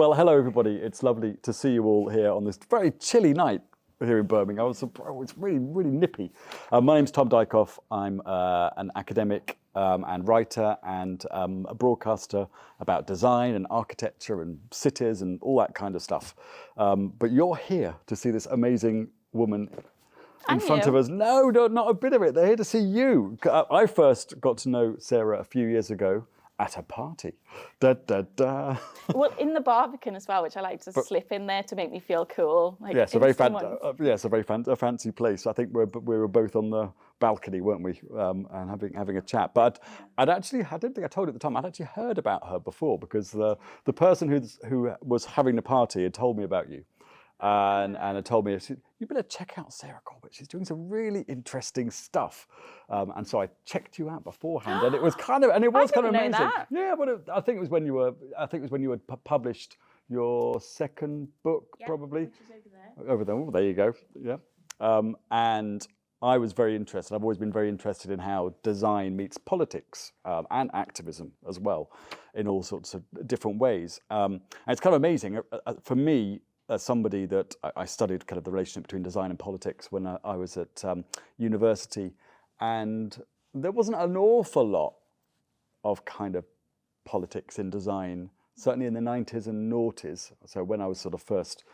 Well, hello everybody. It's lovely to see you all here on this very chilly night here in Birmingham. It's really, really nippy. My name's Tom Dyckhoff. I'm an academic and writer and a broadcaster about design and architecture and cities and all that kind of stuff. But you're here to see this amazing woman in front of us. No, not a bit of it. They're here to see you. I first got to know Sarah a few years ago at a party. Da, da, da. Well, in the Barbican as well, which I like to slip in there to make me feel cool. Like, yes, a very fancy place. I think we were both on the balcony, weren't we, and having a chat. But I don't think I told you at the time. I'd actually heard about her before because the person who was having the party had told me about you. And had told me, you better check out Sarah Corbett. She's doing some really interesting stuff. And so I checked you out beforehand, and it was kind of amazing. That. Yeah, but I think it was when you had published your second book, probably. Which is over there. Over there. Oh, there you go. Yeah. And I was very interested. I've always been very interested in how design meets politics and activism as well, in all sorts of different ways. And it's kind of amazing for me. As somebody that I studied kind of the relationship between design and politics when I was at university, and there wasn't an awful lot of kind of politics in design, certainly in the 90s and noughties. So when I was sort of first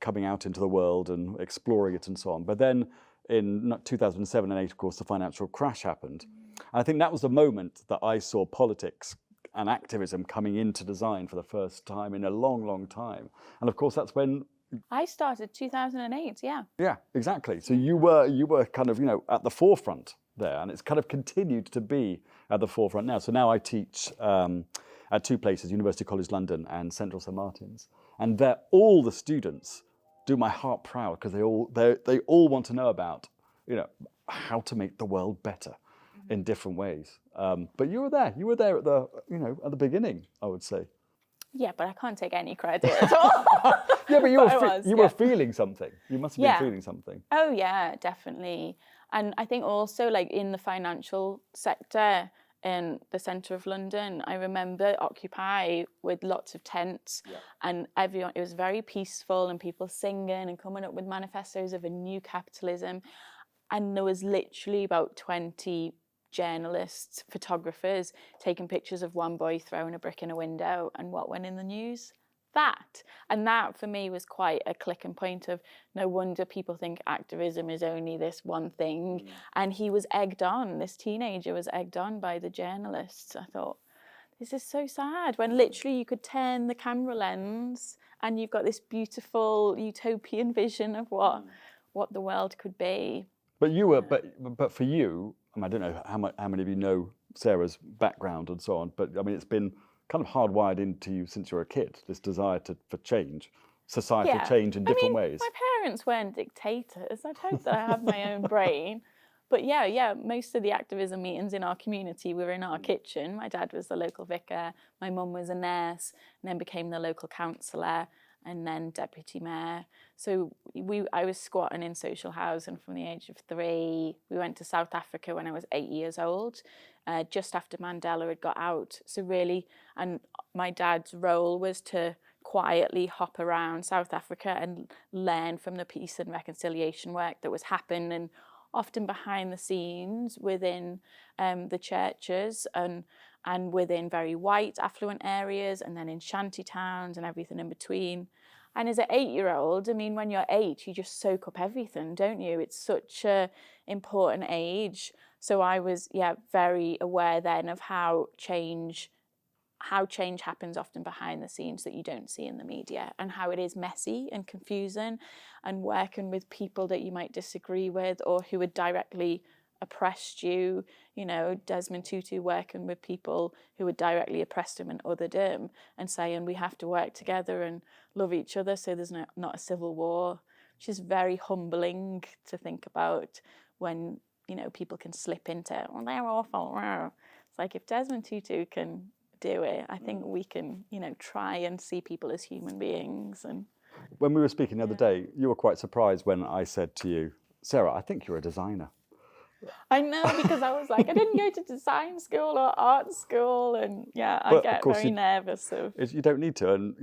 coming out into the world and exploring it and so on. But then in 2007 and 2008, of course, the financial crash happened. And I think that was the moment that I saw politics and activism coming into design for the first time in a long, long time. And of course, that's when I started 2008. Yeah. Yeah, exactly. So you were kind of at the forefront there, and it's kind of continued to be at the forefront now. So now I teach at two places, University College London and Central St Martin's, and all the students do my heart proud because they all want to know about how to make the world better in different ways. But you were there at the beginning, I would say. Yeah, but I can't take any credit at all. Yeah, but you were feeling something. You must have been feeling something. Oh yeah, definitely. And I think also like in the financial sector in the centre of London, I remember Occupy with lots of tents and everyone, it was very peaceful and people singing and coming up with manifestos of a new capitalism. And there was literally about 20 journalists, photographers taking pictures of one boy throwing a brick in a window, and what went in the news? That. And that for me was quite a clicking point of no wonder people think activism is only this one thing. And he was egged on, this teenager was egged on by the journalists. I thought, this is so sad, when literally you could turn the camera lens and you've got this beautiful utopian vision of what the world could be. But you were, but for you, I don't know how many of you know Sarah's background and so on, but I mean, it's been kind of hardwired into you since you were a kid, this desire for change, societal change in different ways. My parents weren't dictators. I'd hope that I have my own brain. But yeah, most of the activism meetings in our community were in our kitchen. My dad was the local vicar, my mum was a nurse, and then became the local councillor, and then deputy mayor. So I was squatting in social housing from the age of 3. We went to South Africa when I was 8 years old, just after Mandela had got out. So really, and my dad's role was to quietly hop around South Africa and learn from the peace and reconciliation work that was happening, often behind the scenes within the churches and within very white affluent areas, and then in shanty towns and everything in between. And as an 8-year-old, I mean, when you're 8, you just soak up everything, don't you? It's such a important age. So I was, very aware then of how change happens often behind the scenes that you don't see in the media, and how it is messy and confusing, and working with people that you might disagree with or who had directly oppressed you, Desmond Tutu working with people who had directly oppressed him and othered him, and saying we have to work together and love each other so there's not a civil war, which is very humbling to think about when, people can slip into, they're awful. It's like, if Desmond Tutu can do it, I think we can, try and see people as human beings. And when we were speaking the other day, you were quite surprised when I said to you, Sarah, I think you're a designer. I know, because I was like, I didn't go to design school or art school, and I But, of get course, very nervous of. You don't need to, and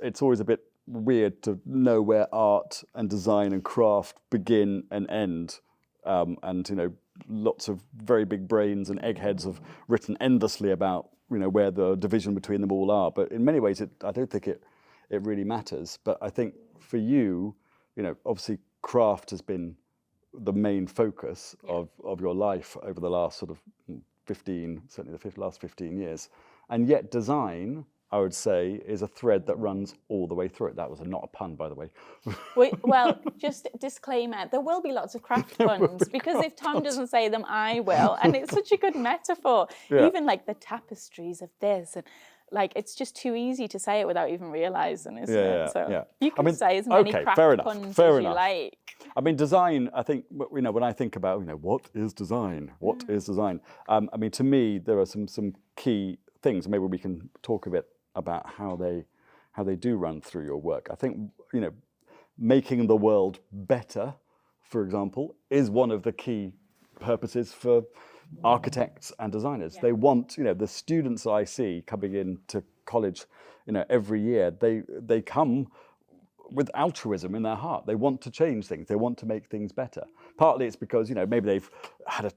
it's always a bit weird to know where art and design and craft begin and end, and lots of very big brains and eggheads have written endlessly about where the division between them all are. But in many ways, I don't think it really matters. But I think for you, obviously craft has been the main focus of your life over the last sort of 15, certainly the last 15 years. And yet design, I would say, is a thread that runs all the way through it. That was not a pun, by the way. Well, just disclaimer, there will be lots of craft puns, because if Tom doesn't say them, I will. And it's such a good metaphor. Yeah. Even like the tapestries of this, and like, it's just too easy to say it without even realising, isn't it? So you can say as many craft puns as you like. I mean, design, I think, when I think about, what is design? What is design? I mean, to me, there are some key things. Maybe we can talk a bit about how they do run through your work. I think, making the world better, for example, is one of the key purposes for architects and designers. They want, the students I see coming into college, every year, they come with altruism in their heart. They want to change things. They want to make things better. Partly it's because, maybe they've had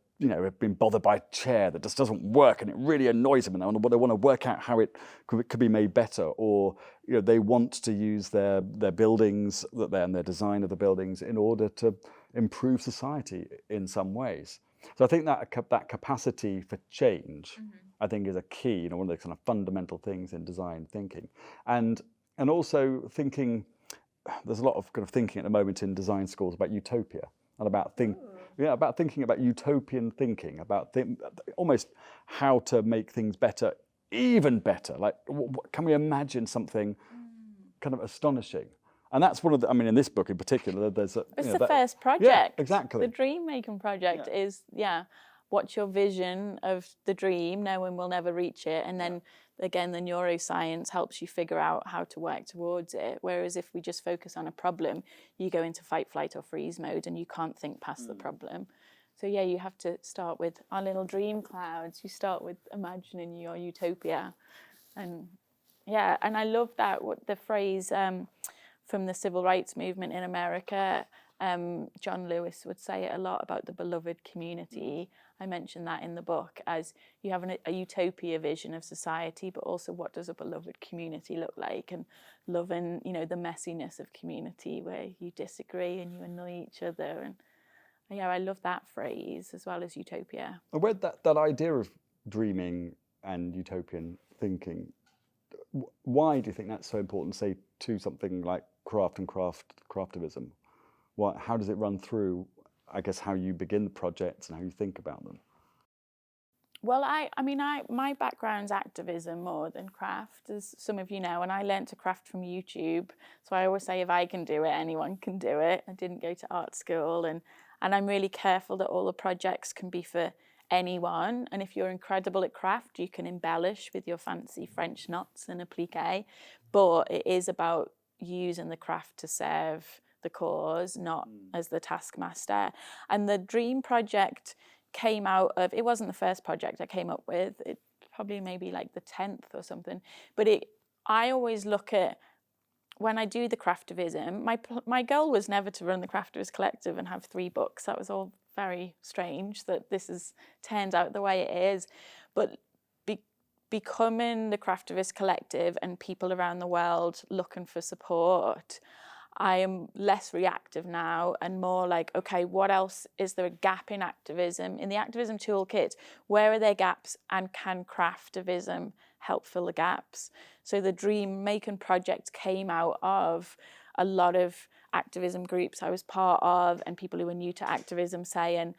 been bothered by a chair that just doesn't work and it really annoys them, and they want to work out how it could be made better. Or, they want to use their buildings and their design of the buildings in order to improve society in some ways. So I think that capacity for change, I think, is a key, one of the kind of fundamental things in design thinking. And also thinking, there's a lot of kind of thinking at the moment in design schools about utopia and about thinking about utopian thinking, about almost how to make things better, even better. Like, can we imagine something kind of astonishing? And that's one of the, in this book in particular, there's it's the first project. Yeah, exactly. The dream making project is, what's your vision of the dream, knowing we'll never reach it, and then again, the neuroscience helps you figure out how to work towards it. Whereas if we just focus on a problem, you go into fight, flight, or freeze mode, and you can't think past the problem. So you have to start with our little dream clouds. You start with imagining your utopia, and I love that the phrase from the civil rights movement in America. John Lewis would say it a lot about the beloved community. I mentioned that in the book, as you have a utopia vision of society, but also what does a beloved community look like, and loving, the messiness of community where you disagree and you annoy each other. And I love that phrase as well as utopia. And where that idea of dreaming and utopian thinking, why do you think that's so important, say, to something like craft and craftivism? How does it run through, I guess, how you begin the projects and how you think about them? Well, my background's activism more than craft, as some of you know, and I learned to craft from YouTube. So I always say, if I can do it, anyone can do it. I didn't go to art school, and I'm really careful that all the projects can be for anyone. And if you're incredible at craft, you can embellish with your fancy French knots and applique. But it is about using the craft to serve the cause, not as the taskmaster. And the dream project came out of, it wasn't the first project I came up with, it probably maybe like the 10th or something, but I always look at, when I do the craftivism, my goal was never to run the Craftivist Collective and have 3 books. That was all very strange that this has turned out the way it is. But becoming the Craftivist Collective and people around the world looking for support, I am less reactive now and more like, okay, what else? Is there a gap in activism? In the activism toolkit, where are there gaps, and can craftivism help fill the gaps? So the Dream Making project came out of a lot of activism groups I was part of, and people who are new to activism saying,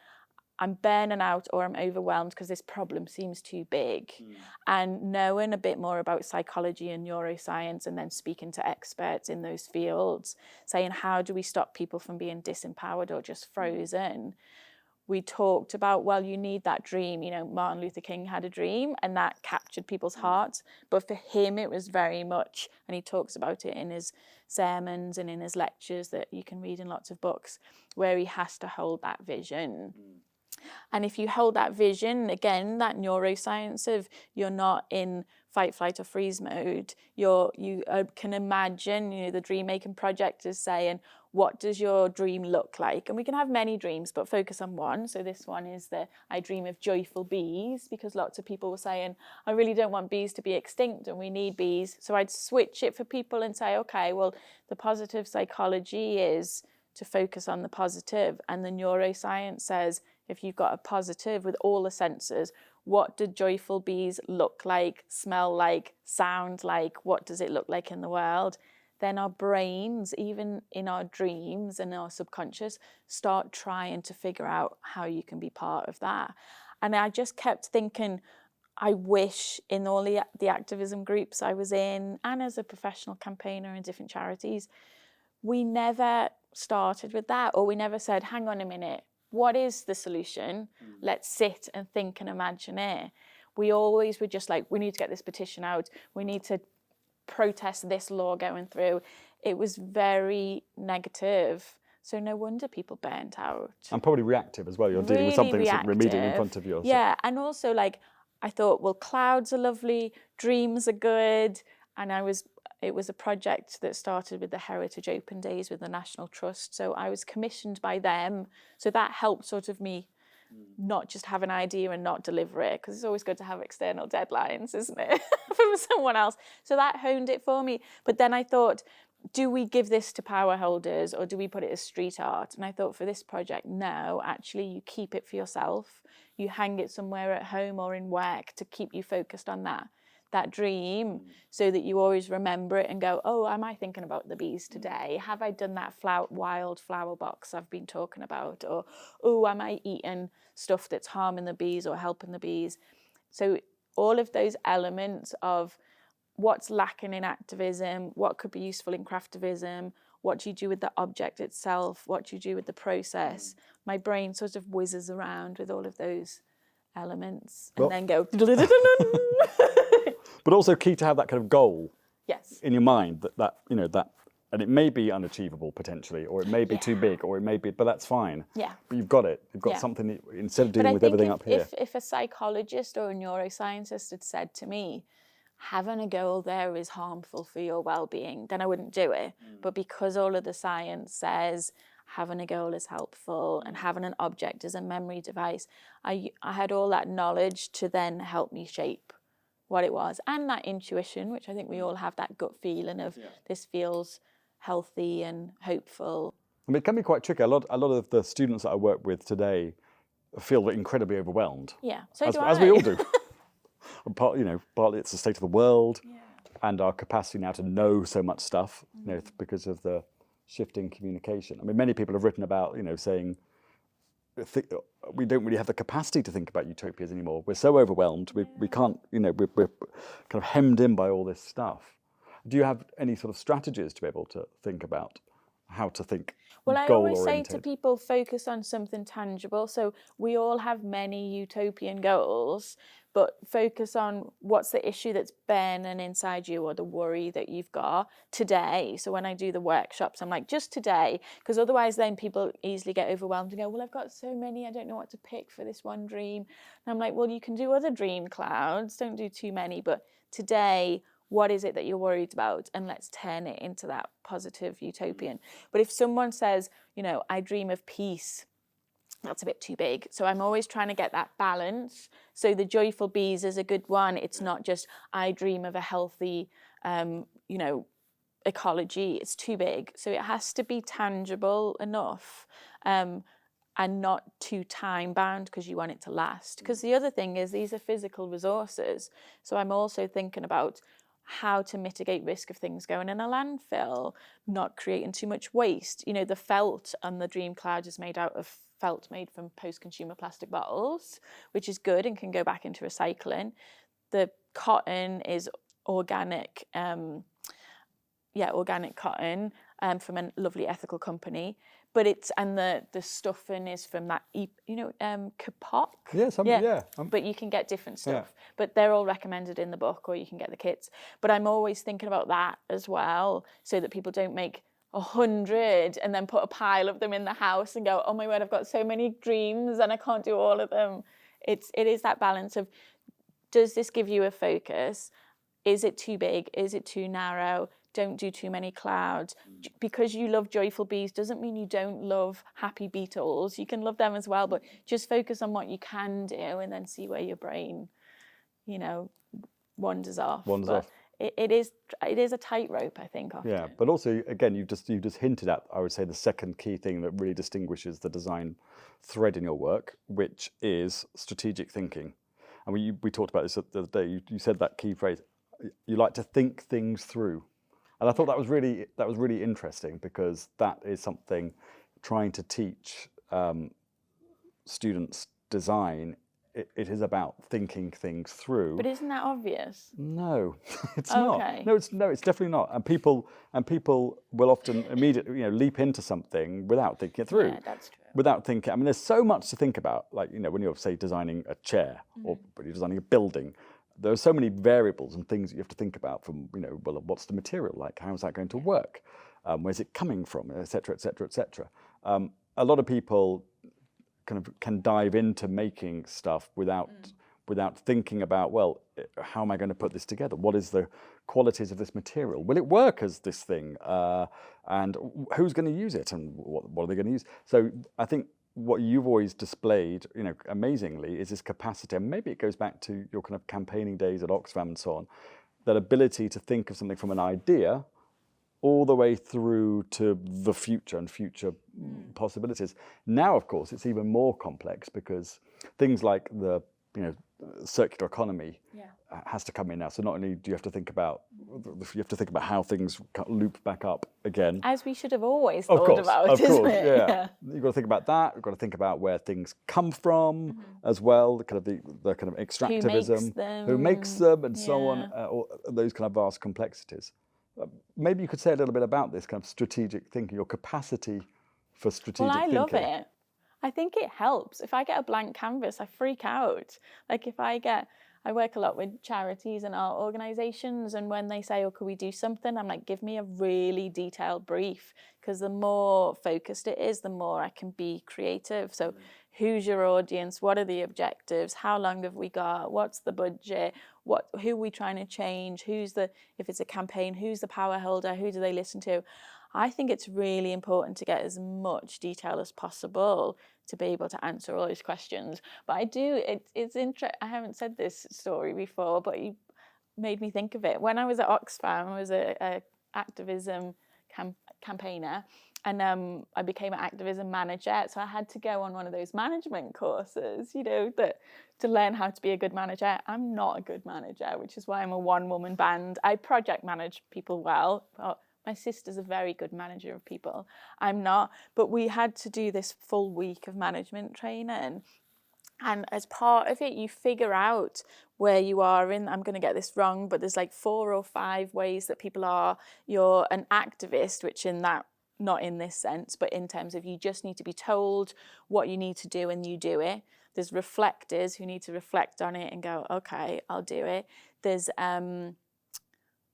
I'm burning out or I'm overwhelmed because this problem seems too big. And knowing a bit more about psychology and neuroscience, and then speaking to experts in those fields, saying, how do we stop people from being disempowered or just frozen? We talked about, well, you need that dream. Martin Luther King had a dream and that captured people's hearts. But for him, it was very much, and he talks about it in his sermons and in his lectures that you can read in lots of books, where he has to hold that vision. And if you hold that vision, again, that neuroscience of you're not in fight, flight or freeze mode, you can imagine, you know, the dream making project is saying, what does your dream look like? And we can have many dreams, but focus on one. So this one is I dream of joyful bees, because lots of people were saying, I really don't want bees to be extinct and we need bees. So I'd switch it for people and say, okay, well, the positive psychology is to focus on the positive, and the neuroscience says, if you've got a positive with all the senses, what do joyful bees look like, smell like, sound like? What does it look like in the world? Then our brains, even in our dreams and our subconscious, start trying to figure out how you can be part of that. And I just kept thinking, I wish in all the activism groups I was in, and as a professional campaigner in different charities, we never started with that, or we never said, hang on a minute, what is the solution? Let's sit and think and imagine it. We always were just like, we need to get this petition out. We need to protest this law going through. It was very negative. So no wonder people burnt out. And probably reactive as well. You're dealing with something that's immediately in front of you. Yeah, and also like, I thought, well, clouds are lovely, dreams are good. And it was a project that started with the Heritage Open Days with the National Trust. So I was commissioned by them. So that helped sort of me not just have an idea and not deliver it, because it's always good to have external deadlines, isn't it, from someone else. So that honed it for me. But then I thought, do we give this to power holders or do we put it as street art? And I thought for this project, no, actually you keep it for yourself. You hang it somewhere at home or in work to keep you focused on that dream, so that you always remember it and go, oh, am I thinking about the bees today? Have I done that wild flower box I've been talking about? Or, oh, am I eating stuff that's harming the bees or helping the bees? So all of those elements of what's lacking in activism, what could be useful in craftivism, what do you do with the object itself, what do you do with the process? My brain sort of whizzes around with all of those elements and then go But also key to have that kind of goal in your mind that you know, that, and it may be unachievable potentially, or it may be too big, or it may be, but that's fine. Yeah. But you've got it. You've got something that, instead of dealing with everything up here. If a psychologist or a neuroscientist had said to me, having a goal there is harmful for your well-being, then I wouldn't do it. But because all of the science says having a goal is helpful and having an object as a memory device, I had all that knowledge to then help me shape what it was, and that intuition, which I think we all have, that gut feeling of this feels healthy and hopeful. I mean, it can be quite tricky. A lot of the students that I work with today feel incredibly overwhelmed. Yeah, as we all do. Partly it's the state of the world and our capacity now to know so much stuff, you know, because of the shifting communication. I mean, many people have written about, you know, saying we don't really have the capacity to think about utopias anymore. We're so overwhelmed. We can't, you know, we're kind of hemmed in by all this stuff. Do you have any sort of strategies to be able to think about how to think Well, I goal-oriented? always say to people, focus on something tangible. So we all have many utopian goals, but focus on what's the issue that's burning inside you, or the worry that you've got today. So when I do the workshops, I'm like, just today, because otherwise then people easily get overwhelmed and go, well, I've got so many, I don't know what to pick for this one dream. And I'm like, well, you can do other dream clouds, don't do too many, but today, what is it that you're worried about? And let's turn it into that positive utopian. But if someone says, you know, I dream of peace, that's a bit too big. So I'm always trying to get that balance. So the joyful bees is a good one. It's not just, I dream of a healthy, ecology. It's too big. So it has to be tangible enough and not too time bound, because you want it to last. Because the other thing is, these are physical resources. So I'm also thinking about how to mitigate risk of things going in a landfill, not creating too much waste. You know, the felt on the dream cloud is made out of felt made from post-consumer plastic bottles, which is good and can go back into recycling. The cotton is organic, organic cotton from a lovely ethical company. But the stuffing is from that, kapok. But you can get different stuff. Yeah. But they're all recommended in the book, or you can get the kits. But I'm always thinking about that as well, so that people don't make 100 and then put a pile of them in the house and go, oh my word, I've got so many dreams and I can't do all of them. It is that balance of, does this give you a focus? Is it too big? Is it too narrow? Don't do too many clouds. Because you love joyful bees doesn't mean you don't love happy beetles. You can love them as well, but just focus on what you can do and then see where your brain, wanders off. It is a tightrope, I think, often. Yeah, but also, again, you just hinted at, I would say, the second key thing that really distinguishes the design thread in your work, which is strategic thinking. And we talked about this the other day. You said that key phrase. You like to think things through. And I thought that was really interesting, because that is something trying to teach students design. It is about thinking things through. But isn't that obvious? No, it's Okay. not. No, it's definitely not. And people will often immediately leap into something without thinking it through. Yeah, that's true. Without thinking. I mean, there's so much to think about. Like when you're, say, designing a chair or when you're designing a building. There are so many variables and things that you have to think about, from, well, what's the material like? How is that going to work? Where's it coming from? Et cetera, et cetera, et cetera. A lot of people can dive into making stuff without thinking about, well, how am I going to put this together? What is the qualities of this material? Will it work as this thing? And who's going to use it? And what are they going to use? So I think what you've always displayed, amazingly, is this capacity, and maybe it goes back to your kind of campaigning days at Oxfam and so on, that ability to think of something from an idea all the way through to the future and future possibilities. Now, of course, it's even more complex, because things like the circular economy has to come in now. So not only do you have to think about how things loop back up again. As we should have always thought about, isn't it? Yeah. You've got to think about that. You've got to think about where things come from as well. The kind of extractivism, who makes them, and so on. All those kind of vast complexities. Maybe you could say a little bit about this kind of strategic thinking, your capacity for strategic thinking. Well, I love it. I think it helps. If I get a blank canvas, I freak out. Like I work a lot with charities and art organisations, and when they say, oh, could we do something? I'm like, give me a really detailed brief, because the more focused it is, the more I can be creative. So who's your audience? What are the objectives? How long have we got? What's the budget? Who are we trying to change? If it's a campaign, who's the power holder? Who do they listen to? I think it's really important to get as much detail as possible to be able to answer all those questions. But it's interesting. I haven't said this story before, but you made me think of it. When I was at Oxfam, I was a activism campaigner, and I became an activism manager. So I had to go on one of those management courses, to learn how to be a good manager. I'm not a good manager, which is why I'm a one-woman band. I project manage people well, but my sister's a very good manager of people. I'm not. But we had to do this full week of management training. And as part of it, you figure out where you are in, I'm going to get this wrong, but there's like 4 or 5 ways that people are. You're an activist, which in that, not in this sense, but in terms of you just need to be told what you need to do and you do it. There's reflectors who need to reflect on it and go, okay, I'll do it. There's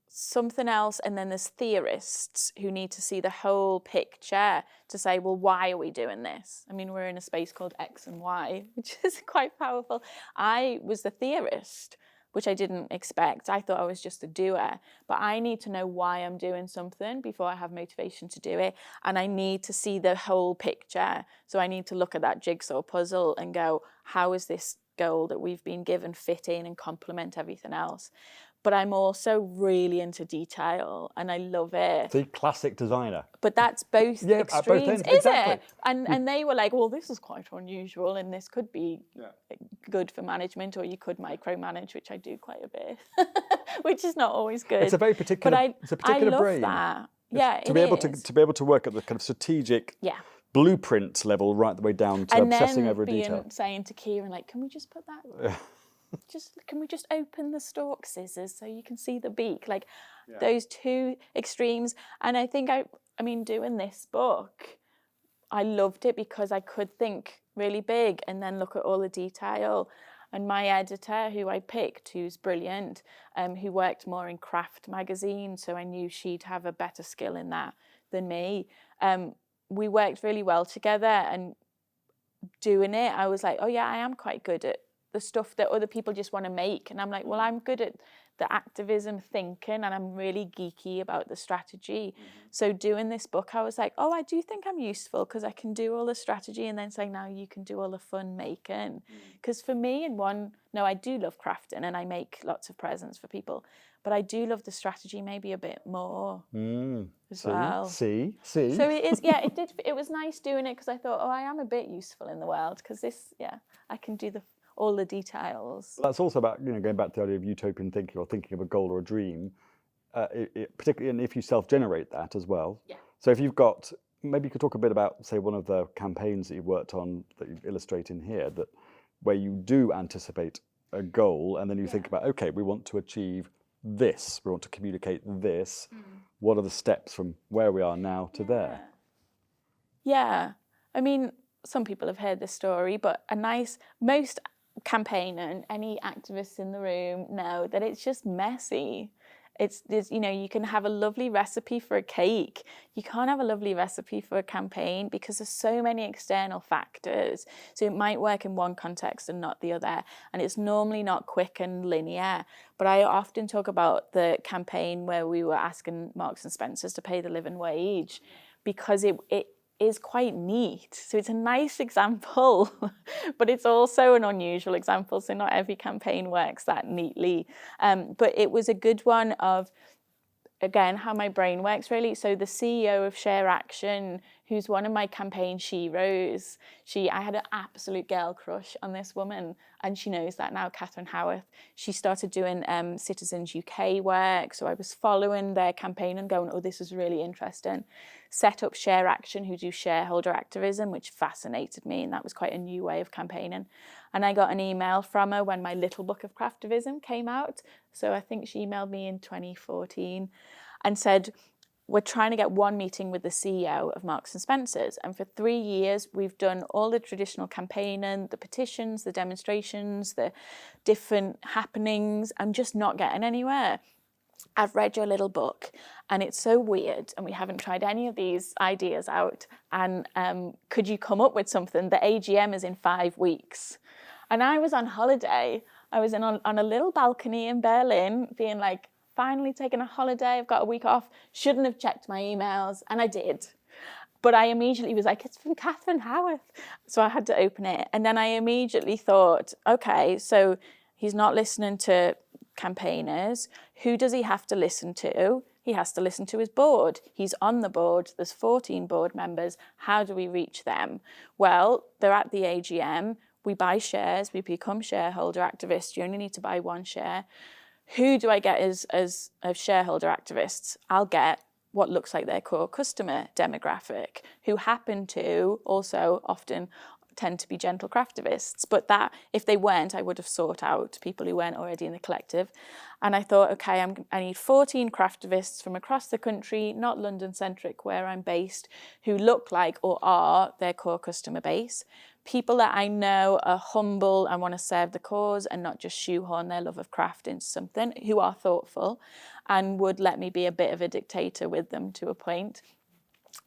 something else, and then there's theorists who need to see the whole picture to say, well, why are we doing this? I mean, we're in a space called X+Why, which is quite powerful. I was the theorist, which I didn't expect. I thought I was just a doer, but I need to know why I'm doing something before I have motivation to do it, and I need to see the whole picture. So I need to look at that jigsaw puzzle and go, how is this goal that we've been given fit in and complement everything else? But I'm also really into detail, and I love it. The classic designer. But that's both extremes, at both ends, is exactly. it? And they were like, well, this is quite unusual, and this could be good for management, or you could micromanage, which I do quite a bit, which is not always good. It's a very particular, I love brain. That. Yeah, to be able to work at the kind of strategic blueprint level, right the way down to obsessing over a detail. And saying to Kieran, like, can we just put that? Can we just open the stalk scissors so you can see the beak? Like those two extremes. And I think I mean, doing this book, I loved it because I could think really big and then look at all the detail. And my editor, who I picked, who's brilliant, who worked more in craft magazine, so I knew she'd have a better skill in that than me. We worked really well together, and doing it, I was like, oh yeah, I am quite good at the stuff that other people just want to make. And I'm like, well, I'm good at the activism thinking, and I'm really geeky about the strategy. So doing this book, I was like, oh, I do think I'm useful because I can do all the strategy, and then say, now you can do all the fun making. Because for me, I do love crafting and I make lots of presents for people, but I do love the strategy maybe a bit more as well. See. So it is, yeah, it was nice doing it because I thought, oh, I am a bit useful in the world because I can do all the details. That's also about, going back to the idea of utopian thinking or thinking of a goal or a dream, particularly and if you self-generate that as well. Yeah. So if you've got, maybe you could talk a bit about, say, one of the campaigns that you've worked on that you illustrate in here, where you do anticipate a goal and then you think about, okay, we want to achieve this, we want to communicate this. What are the steps from where we are now to there? Yeah. I mean, some people have heard this story, but most campaigner, any activists in the room know that it's just messy. You can have a lovely recipe for a cake. You can't have a lovely recipe for a campaign because there's so many external factors. So it might work in one context and not the other. And it's normally not quick and linear. But I often talk about the campaign where we were asking Marks and Spencer's to pay the living wage because it is quite neat. So it's a nice example, but it's also an unusual example. So not every campaign works that neatly. But it was a good one of, again, how my brain works really. So the CEO of Share Action, who's one of my campaign sheroes, I had an absolute girl crush on this woman, and she knows that now, Catherine Howarth. She started doing Citizens UK work, so I was following their campaign and going, oh, this is really interesting. Set up Share Action, who do shareholder activism, which fascinated me, and that was quite a new way of campaigning. And I got an email from her when my little book of Craftivism came out. So I think she emailed me in 2014 and said, we're trying to get one meeting with the CEO of Marks and Spencer's. And for 3 years, we've done all the traditional campaigning, the petitions, the demonstrations, the different happenings. I'm just not getting anywhere. I've read your little book and it's so weird and we haven't tried any of these ideas out. And could you come up with something? The AGM is in 5 weeks. And I was on holiday. I was on a little balcony in Berlin being like, finally taking a holiday. I've got a week off. Shouldn't have checked my emails. And I did. But I immediately was like, it's from Catherine Howarth. So I had to open it. And then I immediately thought, okay, so he's not listening to campaigners. Who does he have to listen to? He has to listen to his board. He's on the board. There's 14 board members. How do we reach them? Well, they're at the AGM. We buy shares. We become shareholder activists. You only need to buy 1 share. Who do I get as shareholder activists? I'll get what looks like their core customer demographic, who happen to also often tend to be gentle craftivists. But that, if they weren't, I would have sought out people who weren't already in the collective. And I thought, okay, I need 14 craftivists from across the country, not London-centric where I'm based, who look like or are their core customer base. People that I know are humble and want to serve the cause and not just shoehorn their love of craft into something, who are thoughtful and would let me be a bit of a dictator with them to a point.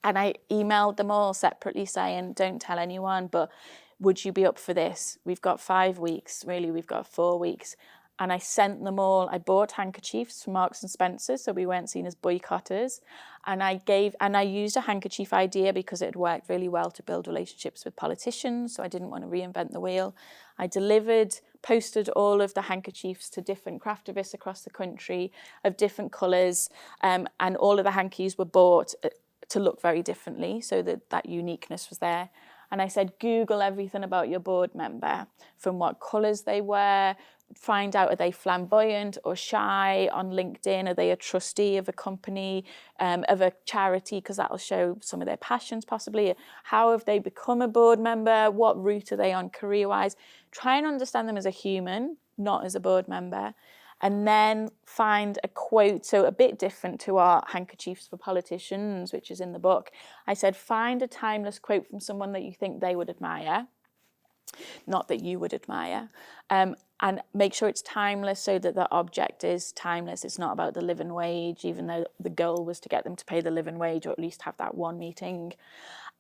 And I emailed them all separately saying, don't tell anyone, but would you be up for this? We've got 5 weeks, really, we've got 4 weeks. And I sent them all, I bought handkerchiefs from Marks and Spencer's, so we weren't seen as boycotters. And I used a handkerchief idea because it had worked really well to build relationships with politicians, so I didn't want to reinvent the wheel. I posted all of the handkerchiefs to different craftivists across the country of different colours, and all of the hankies were bought to look very differently, so that uniqueness was there. And I said, Google everything about your board member, from what colours they wear, find out, are they flamboyant or shy on LinkedIn? Are they a trustee of a company, of a charity? Because that'll show some of their passions possibly. How have they become a board member? What route are they on career-wise? Try and understand them as a human, not as a board member. And then find a quote, so a bit different to our handkerchiefs for politicians, which is in the book. I said, find a timeless quote from someone that you think they would admire. not that you would admire. And make sure it's timeless so that the object is timeless. It's not about the living wage, even though the goal was to get them to pay the living wage or at least have that one meeting.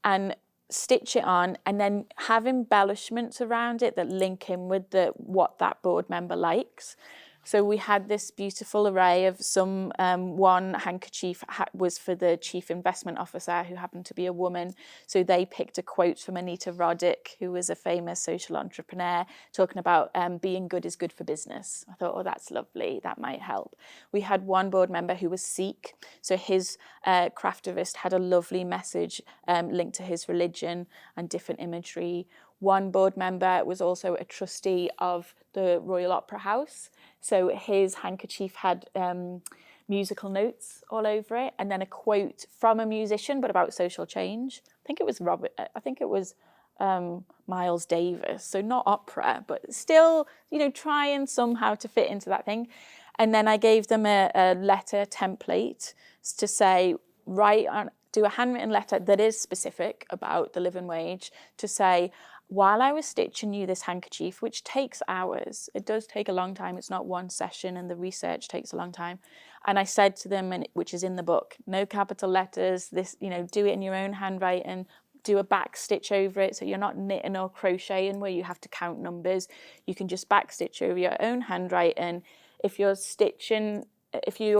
And stitch it on and then have embellishments around it that link in with what that board member likes. So we had this beautiful array of some, one handkerchief was for the chief investment officer, who happened to be a woman. So they picked a quote from Anita Roddick, who was a famous social entrepreneur, talking about being good is good for business. I thought, oh, that's lovely. That might help. We had one board member who was Sikh. So his Craftivist had a lovely message linked to his religion and different imagery. One board member was also a trustee of the Royal Opera House. So his handkerchief had musical notes all over it, and then a quote from a musician, but about social change. I think it was Miles Davis. So not opera, but still, trying somehow to fit into that thing. And then I gave them a letter template to say, do a handwritten letter that is specific about the living wage, to say, while I was stitching you this handkerchief, which takes hours, it does take a long time, it's not one session, and the research takes a long time. And I said to them, which is in the book, no capital letters, this, do it in your own handwriting, do a back stitch over it, so you're not knitting or crocheting where you have to count numbers. You can just back stitch over your own handwriting. If you're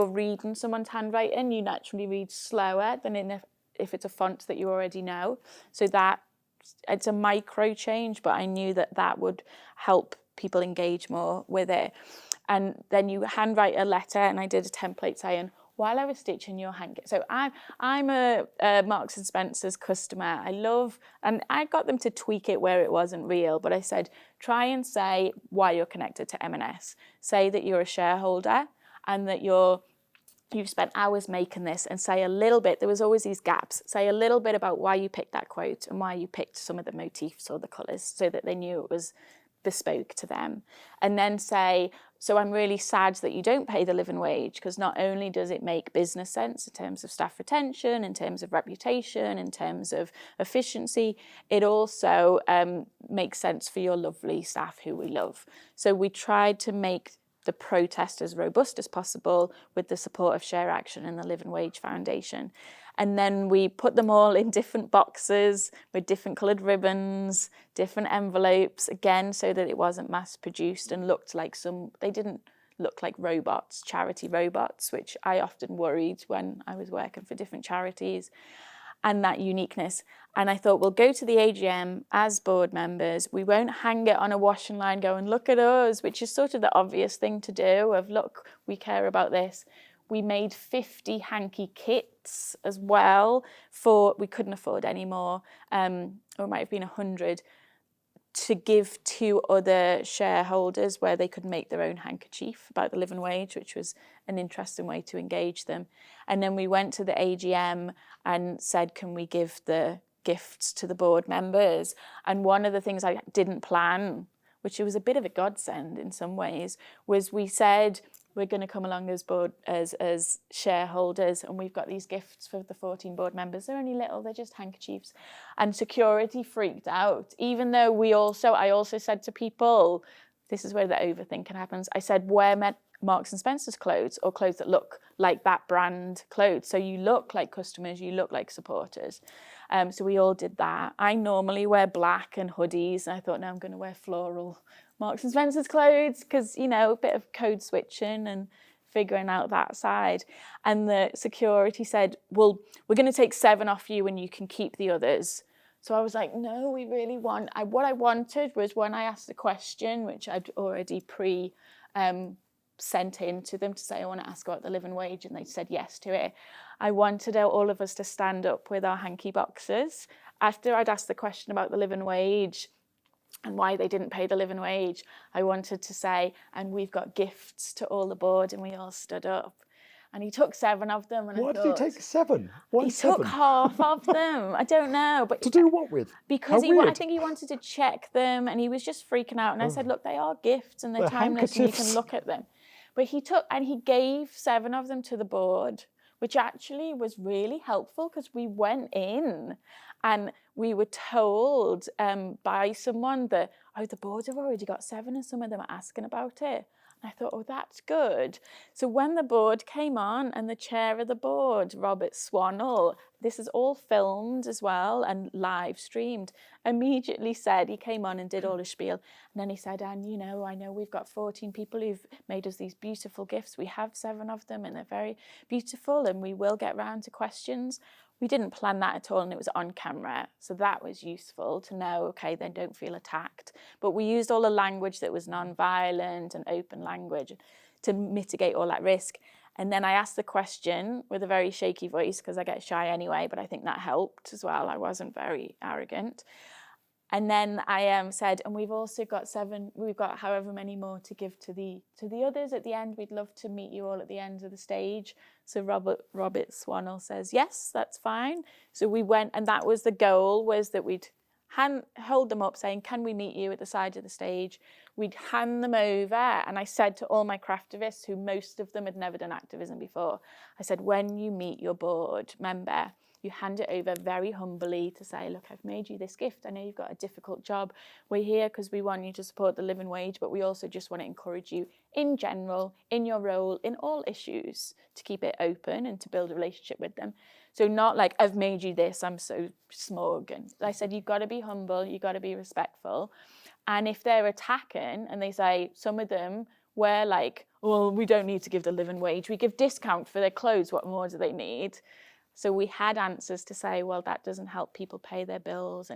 reading someone's handwriting, you naturally read slower than if it's a font that you already know. So that it's a micro change, but I knew that would help people engage more with it. And then you handwrite a letter, and I did a template saying, while I was stitching your handkerchief. So I'm a Marks and Spencer's customer. And I got them to tweak it where it wasn't real, but I said, try and say why you're connected to M&S. Say that you're a shareholder and that you've spent hours making this, and say a little bit, there was always these gaps, say a little bit about why you picked that quote and why you picked some of the motifs or the colours, so that they knew it was bespoke to them. And then say, so I'm really sad that you don't pay the living wage, because not only does it make business sense in terms of staff retention, in terms of reputation, in terms of efficiency, it also makes sense for your lovely staff who we love. So we tried to make the protest as robust as possible with the support of Share Action and the Living Wage Foundation. And then we put them all in different boxes with different coloured ribbons, different envelopes, again, so that it wasn't mass produced and looked like they didn't look like robots, charity robots, which I often worried when I was working for different charities, and that uniqueness. And I thought, we'll go to the AGM as board members. We won't hang it on a washing line going, look at us, which is sort of the obvious thing to do of, look, we care about this. We made 50 hanky kits as well we couldn't afford any more, or it might have been 100, to give to other shareholders where they could make their own handkerchief about the living wage, which was an interesting way to engage them. And then we went to the AGM and said, can we give the gifts to the board members? And one of the things I didn't plan, which was a bit of a godsend in some ways, was we said, we're going to come along as shareholders, and we've got these gifts for the 14 board members. They're only little, they're just handkerchiefs. And security freaked out, even though I also said to people, this is where the overthinking happens. I said, wear Marks and Spencer's clothes, or clothes that look like that brand clothes. So you look like customers, you look like supporters. So we all did that. I normally wear black and hoodies, and I thought, no, I'm going to wear floral Marks and Spencer's clothes, because, a bit of code switching and figuring out that side. And the security said, well, we're going to take 7 off you and you can keep the others. So I was like, no, we really what I wanted was, when I asked the question, which I'd already sent in to them to say, I want to ask about the living wage, and they said yes to it. I wanted all of us to stand up with our hanky boxes. After I'd asked the question about the living wage and why they didn't pay the living wage, I wanted to say, and we've got gifts to all the board, and we all stood up. And he took 7 of them. And Why did he take 7? Why he 7? took half of them. I don't know. But to do what with? Because I think he wanted to check them, and he was just freaking out. And I said, look, they are gifts and they're timeless, and you can look at them. But he gave 7 of them to the board, which actually was really helpful, because we went in and we were told by someone that oh, the board have already got 7 and some of them are asking about it. And I thought, oh, that's good. So when the board came on and the chair of the board, Robert Swannell, this is all filmed as well and live streamed, immediately said, he came on and did all his spiel. And then he said, and you know, I know we've got 14 people who've made us these beautiful gifts. We have 7 of them and they're very beautiful and we will get round to questions. We didn't plan that at all and it was on camera. So that was useful to know, okay, then don't feel attacked. But we used all the language that was non-violent and open language to mitigate all that risk. And then I asked the question with a very shaky voice because I get shy anyway, but I think that helped as well. I wasn't very arrogant. And then I said, and we've also got 7, we've got however many more to give to the others at the end. We'd love to meet you all at the end of the stage. So Robert Swannell says, yes, that's fine. So we went, and that was the goal, was that we'd hold them up saying, can we meet you at the side of the stage? We'd hand them over. And I said to all my craftivists, who most of them had never done activism before, I said, when you meet your board member, you hand it over very humbly to say, look, I've made you this gift. I know you've got a difficult job. We're here because we want you to support the living wage, but we also just want to encourage you in general, in your role, in all issues, to keep it open and to build a relationship with them. So not like, I've made you this, I'm so smug. And I said, you've got to be humble, you've got to be respectful. And if they're attacking and they say, some of them were like, well, we don't need to give the living wage. We give discount for their clothes. What more do they need? So we had answers to say, well, that doesn't help people pay their bills.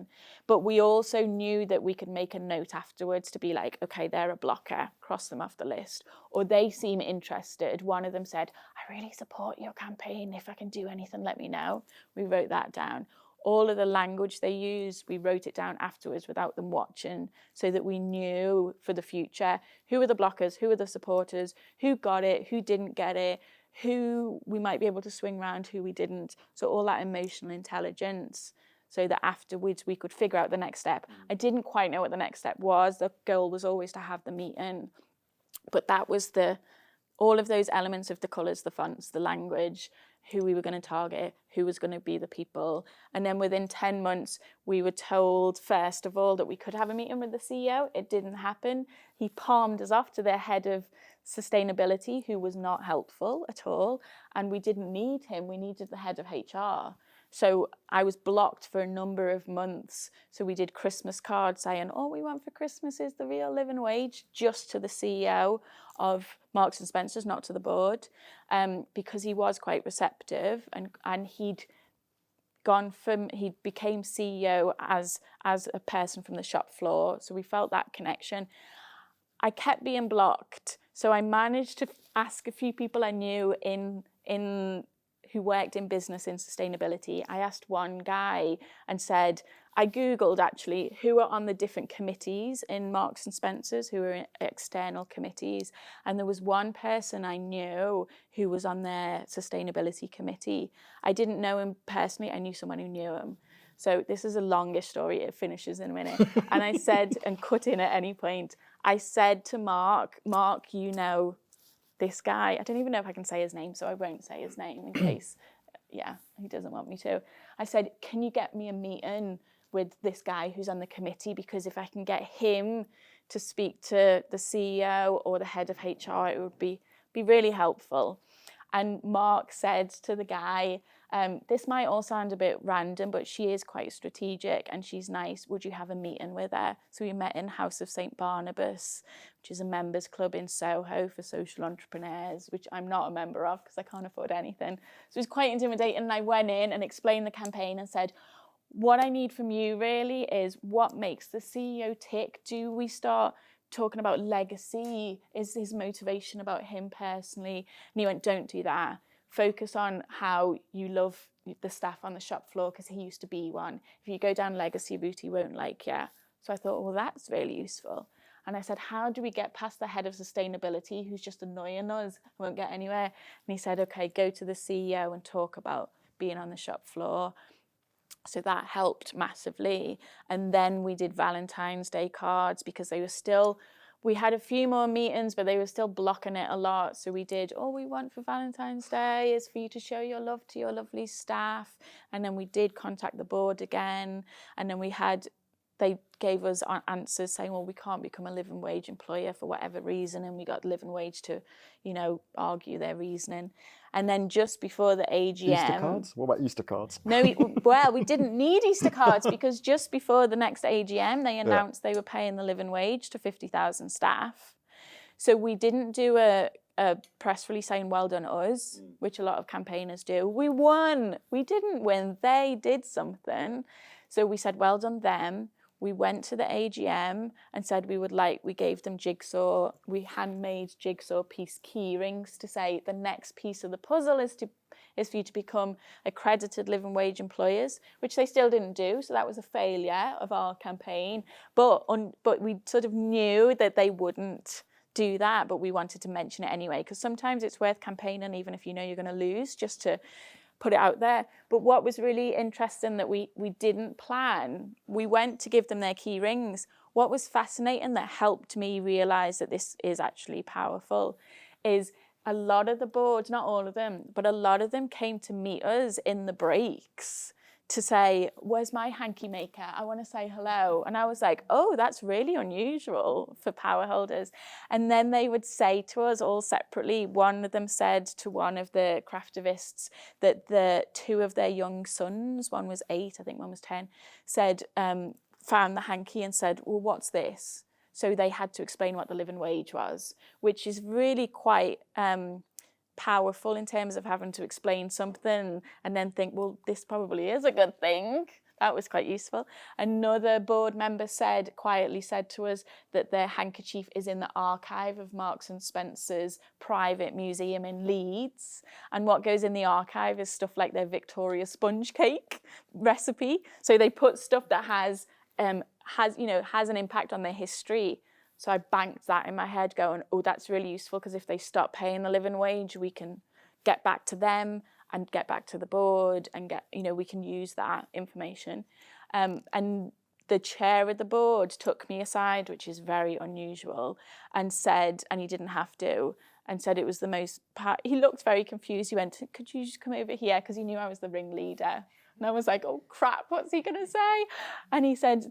But we also knew that we could make a note afterwards to be like, okay, they're a blocker, cross them off the list. Or they seem interested. One of them said, I really support your campaign. If I can do anything, let me know. We wrote that down. All of the language they used, we wrote it down afterwards without them watching, so that we knew for the future who were the blockers, who were the supporters, who got it, who didn't get it, who we might be able to swing around, who we didn't. So all that emotional intelligence, so that afterwards we could figure out the next step. I didn't quite know what the next step was. The goal was always to have the meeting. But that was all of those elements of the colours, the fonts, the language, who we were going to target, who was going to be the people. And then within 10 months, we were told, first of all, that we could have a meeting with the CEO. It didn't happen. He palmed us off to their head of sustainability, who was not helpful at all. And we didn't need him. We needed the head of HR. So I was blocked for a number of months. So we did Christmas cards saying, all we want for Christmas is the real living wage, just to the CEO of Marks and Spencer's, not to the board, because he was quite receptive, and he became CEO as a person from the shop floor. So we felt that connection. I kept being blocked. So I managed to ask a few people I knew who worked in business in sustainability. I asked one guy and said, I Googled actually who are on the different committees in Marks and Spencer's, who are external committees. And there was one person I knew who was on their sustainability committee. I didn't know him personally. I knew someone who knew him. So this is a longish story. It finishes in a minute. And I said, and cut in at any point, I said to Mark, you know this guy. I don't even know if I can say his name, so I won't say his name in case, he doesn't want me to. I said, can you get me a meeting with this guy who's on the committee? Because if I can get him to speak to the CEO or the head of HR, it would be really helpful. And Mark said to the guy, this might all sound a bit random, but she is quite strategic and she's nice. Would you have a meeting with her? So we met in House of St. Barnabas, which is a members club in Soho for social entrepreneurs, which I'm not a member of because I can't afford anything. So it was quite intimidating. And I went in and explained the campaign and said, what I need from you really is what makes the CEO tick. Do we start talking about legacy? Is his motivation about him personally? And he went, don't do that. Focus on how you love the staff on the shop floor because he used to be one. If you go down legacy route, he won't like you. So I thought, well, that's really useful. And I said, how do we get past the head of sustainability who's just annoying us, won't get anywhere? And he said, okay, go to the CEO and talk about being on the shop floor. So that helped massively. And then we did Valentine's Day cards because we had a few more meetings, but they were still blocking it a lot. So we did, all we want for Valentine's Day is for you to show your love to your lovely staff. And then we did contact the board again. And then we had they gave us answers saying, well, we can't become a living wage employer for whatever reason, and we got living wage to, argue their reasoning. And then just before the AGM... Easter cards? What about Easter cards? No, we didn't need Easter cards because just before the next AGM, they announced they were paying the living wage to 50,000 staff. So we didn't do a press release saying, well done us, which a lot of campaigners do. We won. We didn't win. They did something. So we said, well done them. We went to the AGM and said we gave them we handmade jigsaw piece key rings to say the next piece of the puzzle is for you to become accredited living wage employers, which they still didn't do. So that was a failure of our campaign. But we sort of knew that they wouldn't do that, but we wanted to mention it anyway, because sometimes it's worth campaigning even if you know you're going to lose, just to put it out there. But what was really interesting that we didn't plan, we went to give them their key rings. What was fascinating that helped me realise that this is actually powerful is a lot of the boards, not all of them, but a lot of them came to meet us in the breaks to say, where's my hanky maker? I want to say hello. And I was like, oh, that's really unusual for power holders. And then they would say to us all separately, one of them said to one of the craftivists that the two of their young sons, one was 8, I think one was 10, said, found the hanky and said, well, what's this? So they had to explain what the living wage was, which is really quite powerful in terms of having to explain something and then think, well, this probably is a good thing. That was quite useful. Another board member quietly said to us that their handkerchief is in the archive of Marks and Spencer's private museum in Leeds. And what goes in the archive is stuff like their Victoria sponge cake recipe. So they put stuff that has an impact on their history. So I banked that in my head going, oh, that's really useful, because if they stop paying the living wage, we can get back to them and get back to the board and we can use that information. And the chair of the board took me aside, which is very unusual, and said, and he didn't have to, and said it was the most, he looked very confused. He went, could you just come over here? Because he knew I was the ringleader. And I was like, oh crap, what's he going to say? And he said,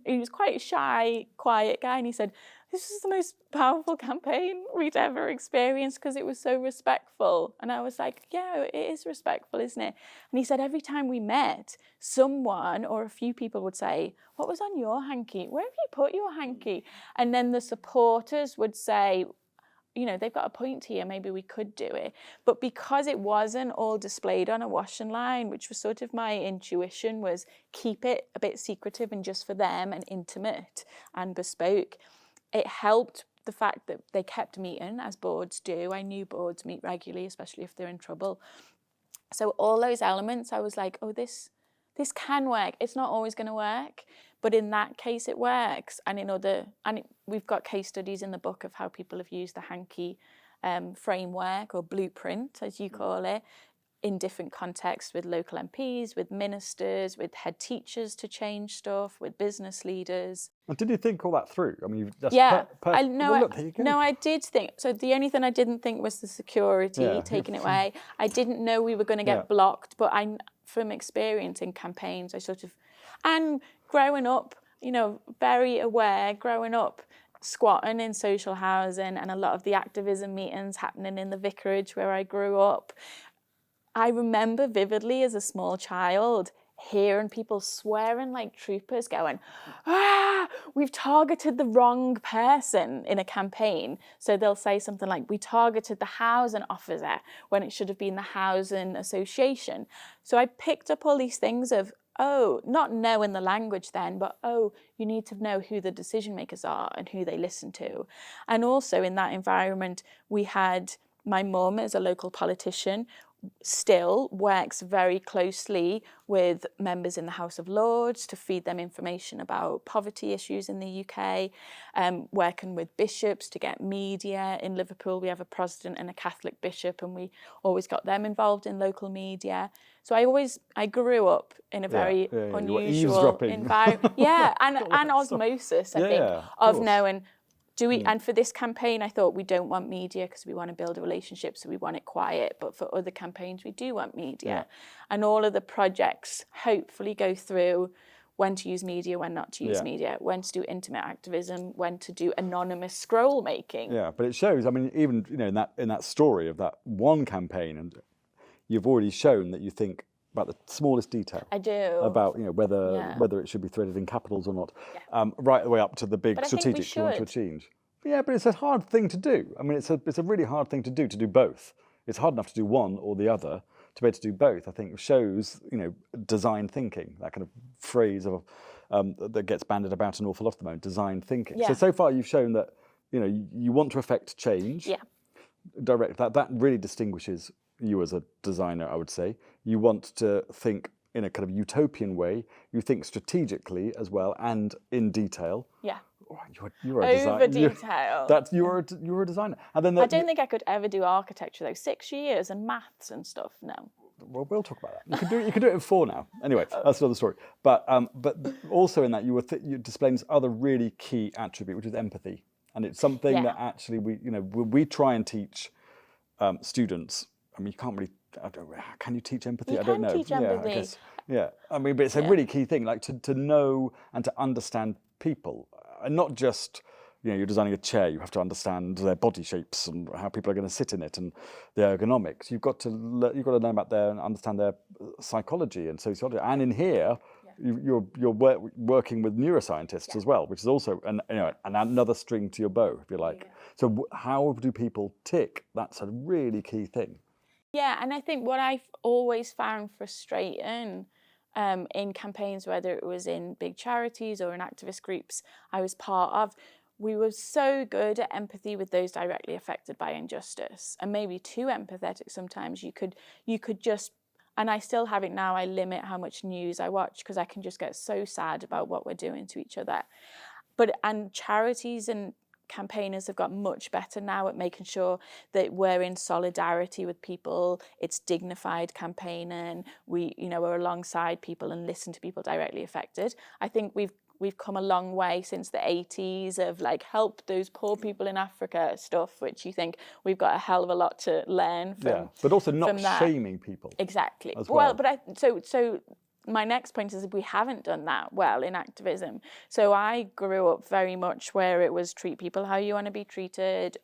he was quite a shy, quiet guy. And he said, this was the most powerful campaign we'd ever experienced because it was so respectful. And I was like, yeah, it is respectful, isn't it? And he said, every time we met, someone or a few people would say, what was on your hanky? Where have you put your hanky? And then the supporters would say, they've got a point here, maybe we could do it. But because it wasn't all displayed on a washing line, which was sort of my intuition, was keep it a bit secretive and just for them and intimate and bespoke, it helped the fact that they kept meeting, as boards do. I knew boards meet regularly, especially if they're in trouble. So all those elements, I was like, oh, this can work. It's not always going to work, but in that case it works. And we've got case studies in the book of how people have used the hanky framework or blueprint, as you call it, in different contexts with local MPs, with ministers, with head teachers to change stuff, with business leaders. And did you think all that through? I mean, that's I did think. So the only thing I didn't think was the security taking it away. I didn't know we were going to get blocked, but from experience in campaigns, and growing up, very aware, growing up, squatting in social housing and a lot of the activism meetings happening in the vicarage where I grew up. I remember vividly as a small child hearing people swearing like troopers going, we've targeted the wrong person in a campaign. So they'll say something like, we targeted the housing officer when it should have been the housing association. So I picked up all these things of, not knowing the language then, but you need to know who the decision makers are and who they listen to. And also in that environment, we had my mum as a local politician still works very closely with members in the House of Lords to feed them information about poverty issues in the UK, working with bishops to get media. In Liverpool, we have a Protestant and a Catholic bishop, and we always got them involved in local media. So I grew up in a very unusual environment. And osmosis, I think, of knowing, and for this campaign, I thought we don't want media because we want to build a relationship, so we want it quiet. But for other campaigns, we do want media. And all of the projects hopefully go through when to use media, when not to use Yeah. media, when to do intimate activism, when to do anonymous scroll making. Yeah, but it shows. I mean, even in that story of that one campaign, and you've already shown that you think about the smallest detail. I do. About whether it should be threaded in capitals or not, right the way up to the big But I think we strategic you want to should. achieve. Yeah, but it's a hard thing to do. I mean, it's a really hard thing to do both. It's hard enough to do one or the other. To be able to do both, I think, shows design thinking. That kind of phrase of that gets bandied about an awful lot at the moment. Design thinking. Yeah. So far you've shown that you want to affect change. Yeah. Direct. That really distinguishes you as a designer, I would say. You want to think in a kind of utopian way. You think strategically as well and in detail. Yeah. Oh, you're a designer. Over detail. You're a designer. And then I don't think I could ever do architecture though. 6 years and maths and stuff. No. Well, we'll talk about that. You could do it in 4 now. Anyway, that's another story. But also in that you're displaying this other really key attribute, which is empathy, and it's something that actually we try and teach students. I mean, you can't really. Can you teach empathy? You I don't know. can teach empathy. Yeah, I guess. Yeah. I mean, but it's a really key thing, like to know and to understand people, and not just. You're designing a chair. You have to understand their body shapes and how people are going to sit in it and the ergonomics. You've got to know about and understand their psychology and sociology. And in here, you're working with neuroscientists as well, which is also another string to your bow, if you like. Yeah. So how do people tick? That's a really key thing. Yeah, and I think what I've always found frustrating in campaigns, whether it was in big charities or in activist groups I was part of, we were so good at empathy with those directly affected by injustice, and maybe too empathetic sometimes. You could just, and I still have it now, I limit how much news I watch because I can just get so sad about what we're doing to each other. And charities and campaigners have got much better now at making sure that we're in solidarity with people. It's dignified campaigning. We're alongside people and listen to people directly affected. I think we've come a long way since the 80s of help those poor people in Africa stuff, which you think we've got a hell of a lot to learn from. Yeah, but also not shaming people. Exactly. As well. So my next point is we haven't done that well in activism. So I grew up very much where it was treat people how you want to be treated.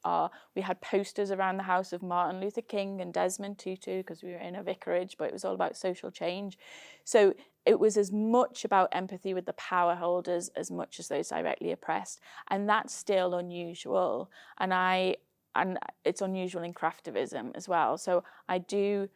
We had posters around the house of Martin Luther King and Desmond Tutu because we were in a vicarage, but it was all about social change. So it was as much about empathy with the power holders as much as those directly oppressed. And that's still unusual. And it's unusual in craftivism as well. So I do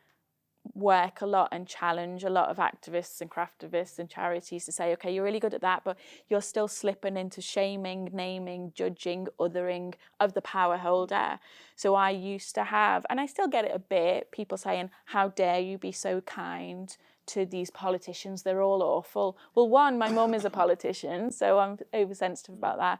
work a lot and challenge a lot of activists and craftivists and charities to say, okay, you're really good at that, but you're still slipping into shaming, naming, judging, othering of the power holder. So I used to have, and I still get it a bit, people saying, how dare you be so kind to these politicians, they're all awful. Well, one, my mum is a politician, so I'm oversensitive about that.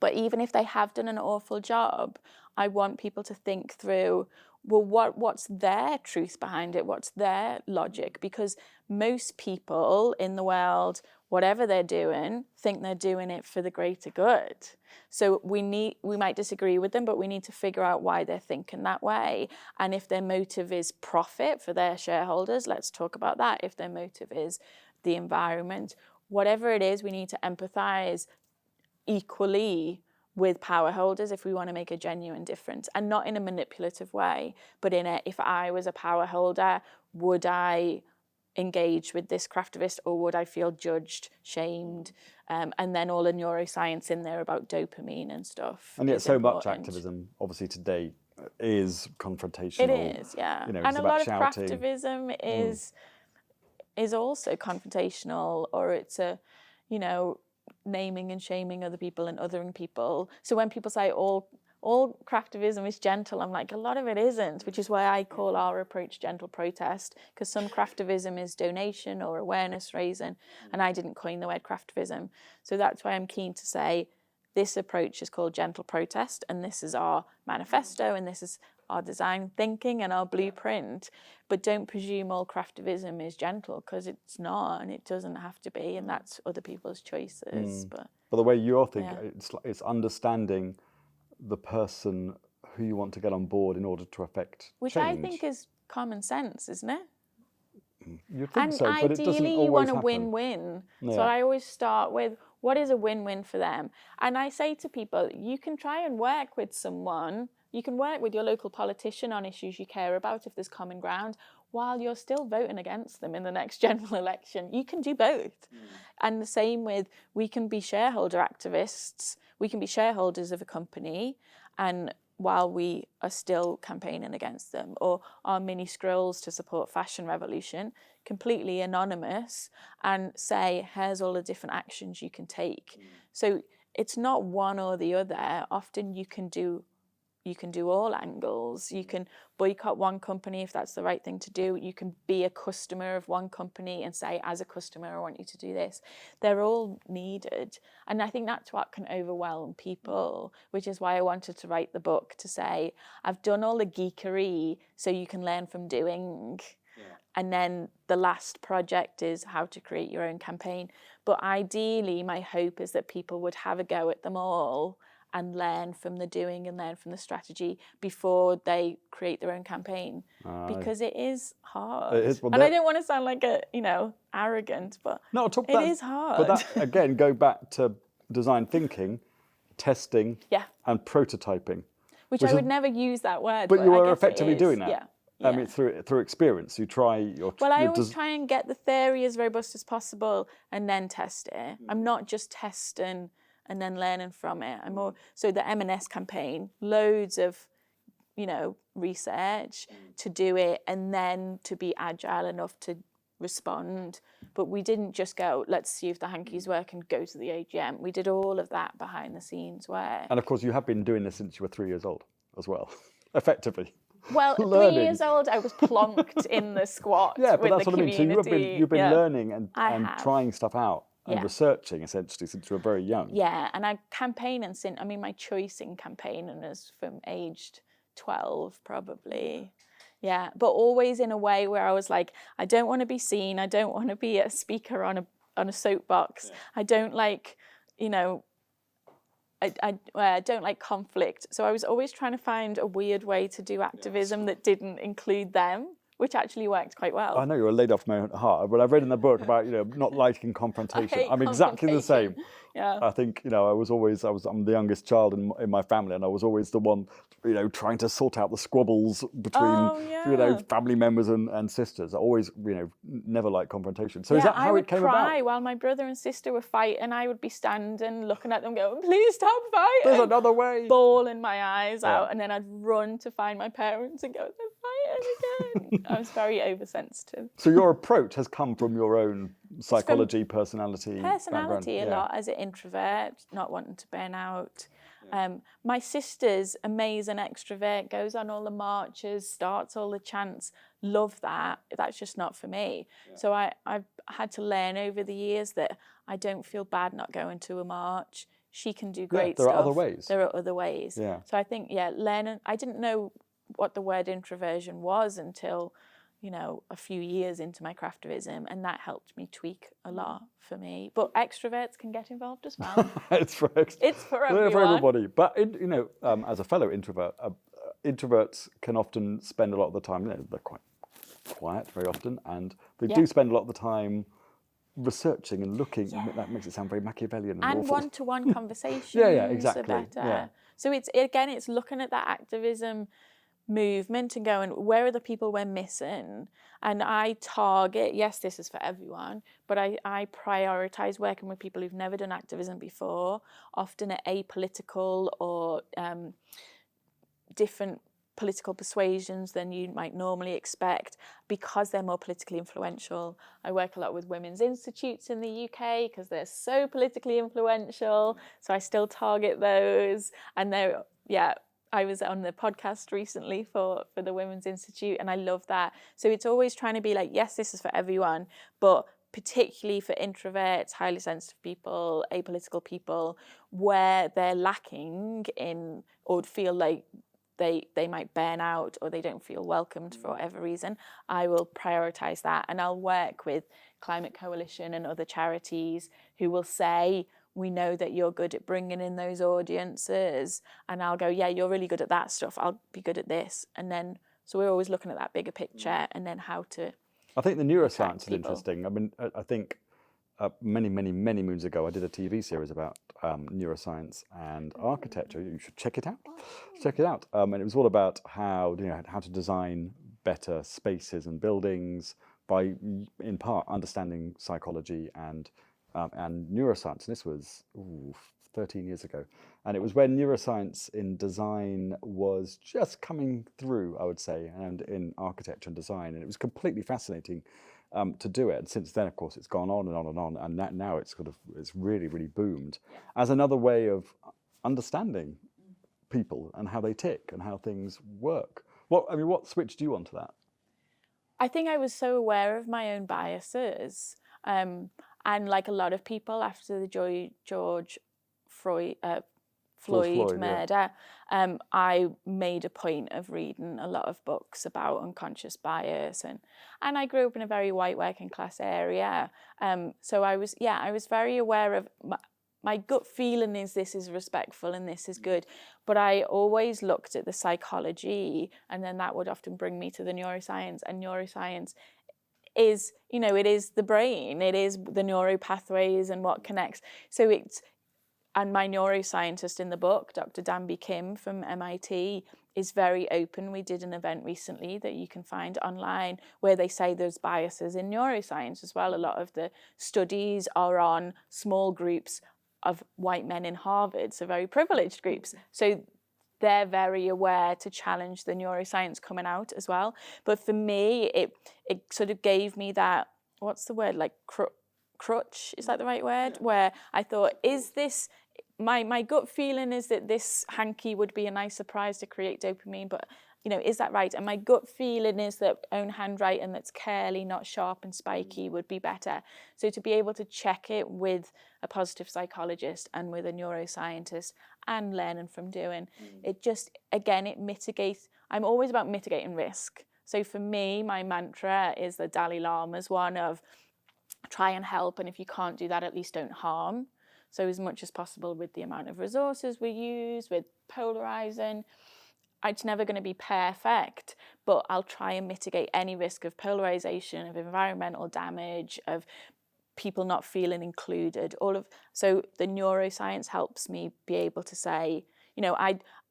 But even if they have done an awful job, I want people to think through, well, what's their truth behind it? What's their logic? Because most people in the world, whatever they're doing, think they're doing it for the greater good. So we might disagree with them, but we need to figure out why they're thinking that way. And if their motive is profit for their shareholders, let's talk about that. If their motive is the environment, whatever it is, we need to empathize equally with power holders if we want to make a genuine difference, and not in a manipulative way, but if I was a power holder, would I engage with this craftivist or would I feel judged, shamed, and then all the neuroscience in there about dopamine and stuff. And yet so much activism obviously today is confrontational. It is, yeah. And a lot of craftivism is also confrontational, or it's naming and shaming other people and othering people. So when people say all craftivism is gentle, I'm like, a lot of it isn't, which is why I call our approach gentle protest, because some craftivism is donation or awareness raising, and I didn't coin the word craftivism. So that's why I'm keen to say this approach is called gentle protest, and this is our manifesto, and this is our design thinking and our blueprint. But don't presume all craftivism is gentle, because it's not, and it doesn't have to be, and that's other people's choices. But the way you're thinking, it's understanding the person who you want to get on board in order to affect which change. I think is common sense, isn't it? You'd think And so, but it doesn't ideally, you always want a happen. win-win. So Yeah. I always start with, what is a win-win for them? And I say to people, you can try and work with someone, you can work with your local politician on issues you care about if there's common ground, while you're still voting against them in the next general election. You can do both. And the same with, we can be shareholder activists, we can be shareholders of a company, and while we are still campaigning against them, or our mini scrolls to support Fashion Revolution, completely anonymous, and say, here's all the different actions you can take. So it's not one or the other. Often you can do all angles. You can boycott one company if that's the right thing to do. You can be a customer of one company and say, as a customer, I want you to do this. They're all needed. And I think that's what can overwhelm people, which is why I wanted to write the book, to say, I've done all the geekery so you can learn from doing. And then the last project is how to create your own campaign. But ideally, my hope is that people would have a go at them all and learn from the doing and learn from the strategy before they create their own campaign, because it is hard. It is, well, and I don't want to sound like arrogant, but it is hard. But that, again, go back to design thinking, testing, and prototyping. Which I would never use that word. But you I are guess effectively it is. doing that. I mean, through experience, you try your. Well, I always try and get the theory as robust as possible and then test it. I'm not just testing and then learning from it. I'm more so the M&S campaign, loads of, research to do it, and then to be agile enough to respond. But we didn't just go, let's see if the hankies work and go to the AGM. We did all of that behind the scenes work. And of course, you have been doing this since you were 3 years old as well, effectively. Well, 3 years old, I was plonked in the squat with but that's the what community. I mean. So you've been learning and trying stuff out and Yeah. researching essentially since you were very young. Yeah, and I campaign since, my choice in campaigning is from aged 12 probably. Yeah, but always in a way where I was like, I don't want to be seen. I don't want to be a speaker on a soapbox. Yeah. I don't like, I don't like conflict. So I was always trying to find a weird way to do activism that didn't include them, which actually worked quite well. I know you're laid off my own heart, but I've read in the book about not liking confrontation. I'm exactly the same. Yeah. I think I'm the youngest child in my family, and I was always the one trying to sort out the squabbles between family members and sisters. I always never liked confrontation. So is that how it came about? I would cry while my brother and sister were fighting. I would be standing looking at them going, please stop fighting. There's another way. Bawling my eyes out, and then I'd run to find my parents and go, they're fighting again. I was very oversensitive. So your approach has come from your own psychology, personality background. A lot as an introvert, not wanting to burn out. My sister's amazing extrovert, goes on all the marches, starts all the chants. Love that. That's just not for me. Yeah. So I've had to learn over the years that I don't feel bad not going to a march. She can do great stuff. There are other ways. There are other ways. Yeah. So I think, learning. I didn't know what the word introversion was until a few years into my craftivism, and that helped me tweak a lot for me. But extroverts can get involved as well. It's for everyone. For everybody. But as a fellow introvert, introverts can often spend a lot of the time. They're quite quiet very often, and they do spend a lot of the time researching and looking. Yeah. That makes it sound very Machiavellian and awful. One-to-one conversations. Exactly. Are better. Yeah. So it's looking at that activism movement and going, where are the people we're missing? And I target, yes, this is for everyone, but I prioritise working with people who've never done activism before, often at apolitical or different political persuasions than you might normally expect, because they're more politically influential. I work a lot with women's institutes in the UK because they're so politically influential, so I still target those. And I was on the podcast recently for the Women's Institute, and I love that. So it's always trying to be like, yes, this is for everyone, but particularly for introverts, highly sensitive people, apolitical people, where they're lacking in or feel like they might burn out or they don't feel welcomed for whatever reason, I will prioritise that. And I'll work with Climate Coalition and other charities who will say, we know that you're good at bringing in those audiences. And I'll go, yeah, you're really good at that stuff. I'll be good at this. And then, so we're always looking at that bigger picture and then how to I think the neuroscience attract is people. interesting. I mean, I think many moons ago, I did a TV series about neuroscience and architecture. You should check it out. Check it out. And it was all about how to design better spaces and buildings by, in part, understanding psychology and neuroscience. And this was 13 years ago. And it was when neuroscience in design was just coming through, I would say, and in architecture and design. And it was completely fascinating to do it. And since then, of course, it's gone on and on and on. And now it's really boomed as another way of understanding people and how they tick and how things work. What switched you onto that? I think I was so aware of my own biases. And like a lot of people after the George Floyd murder, I made a point of reading a lot of books about unconscious bias, and I grew up in a very white working class area. So I was very aware of my gut feeling is this is respectful and this is good, but I always looked at the psychology, and then that would often bring me to the neuroscience. And neuroscience is, it is the brain, it is the neuro pathways and what connects. And my neuroscientist in the book, Dr. Danby Kim from MIT, is very open. We did an event recently that you can find online where they say there's biases in neuroscience as well. A lot of the studies are on small groups of white men in Harvard, so very privileged groups. So they're very aware to challenge the neuroscience coming out as well. But for me, it sort of gave me that, what's the word, like crutch, is that the right word? Where I thought, is this, my gut feeling is that this hanky would be a nice surprise to create dopamine, but is that right? And my gut feeling is that own handwriting that's curly, not sharp and spiky would be better. So to be able to check it with a positive psychologist and with a neuroscientist and learning from doing, it just, again, it mitigates. I'm always about mitigating risk. So for me, my mantra is the Dalai Lama's one of try and help, and if you can't do that, at least don't harm. So as much as possible with the amount of resources we use, with polarizing, it's never going to be perfect, but I'll try and mitigate any risk of polarization, of environmental damage, of people not feeling included. So the neuroscience helps me be able to say,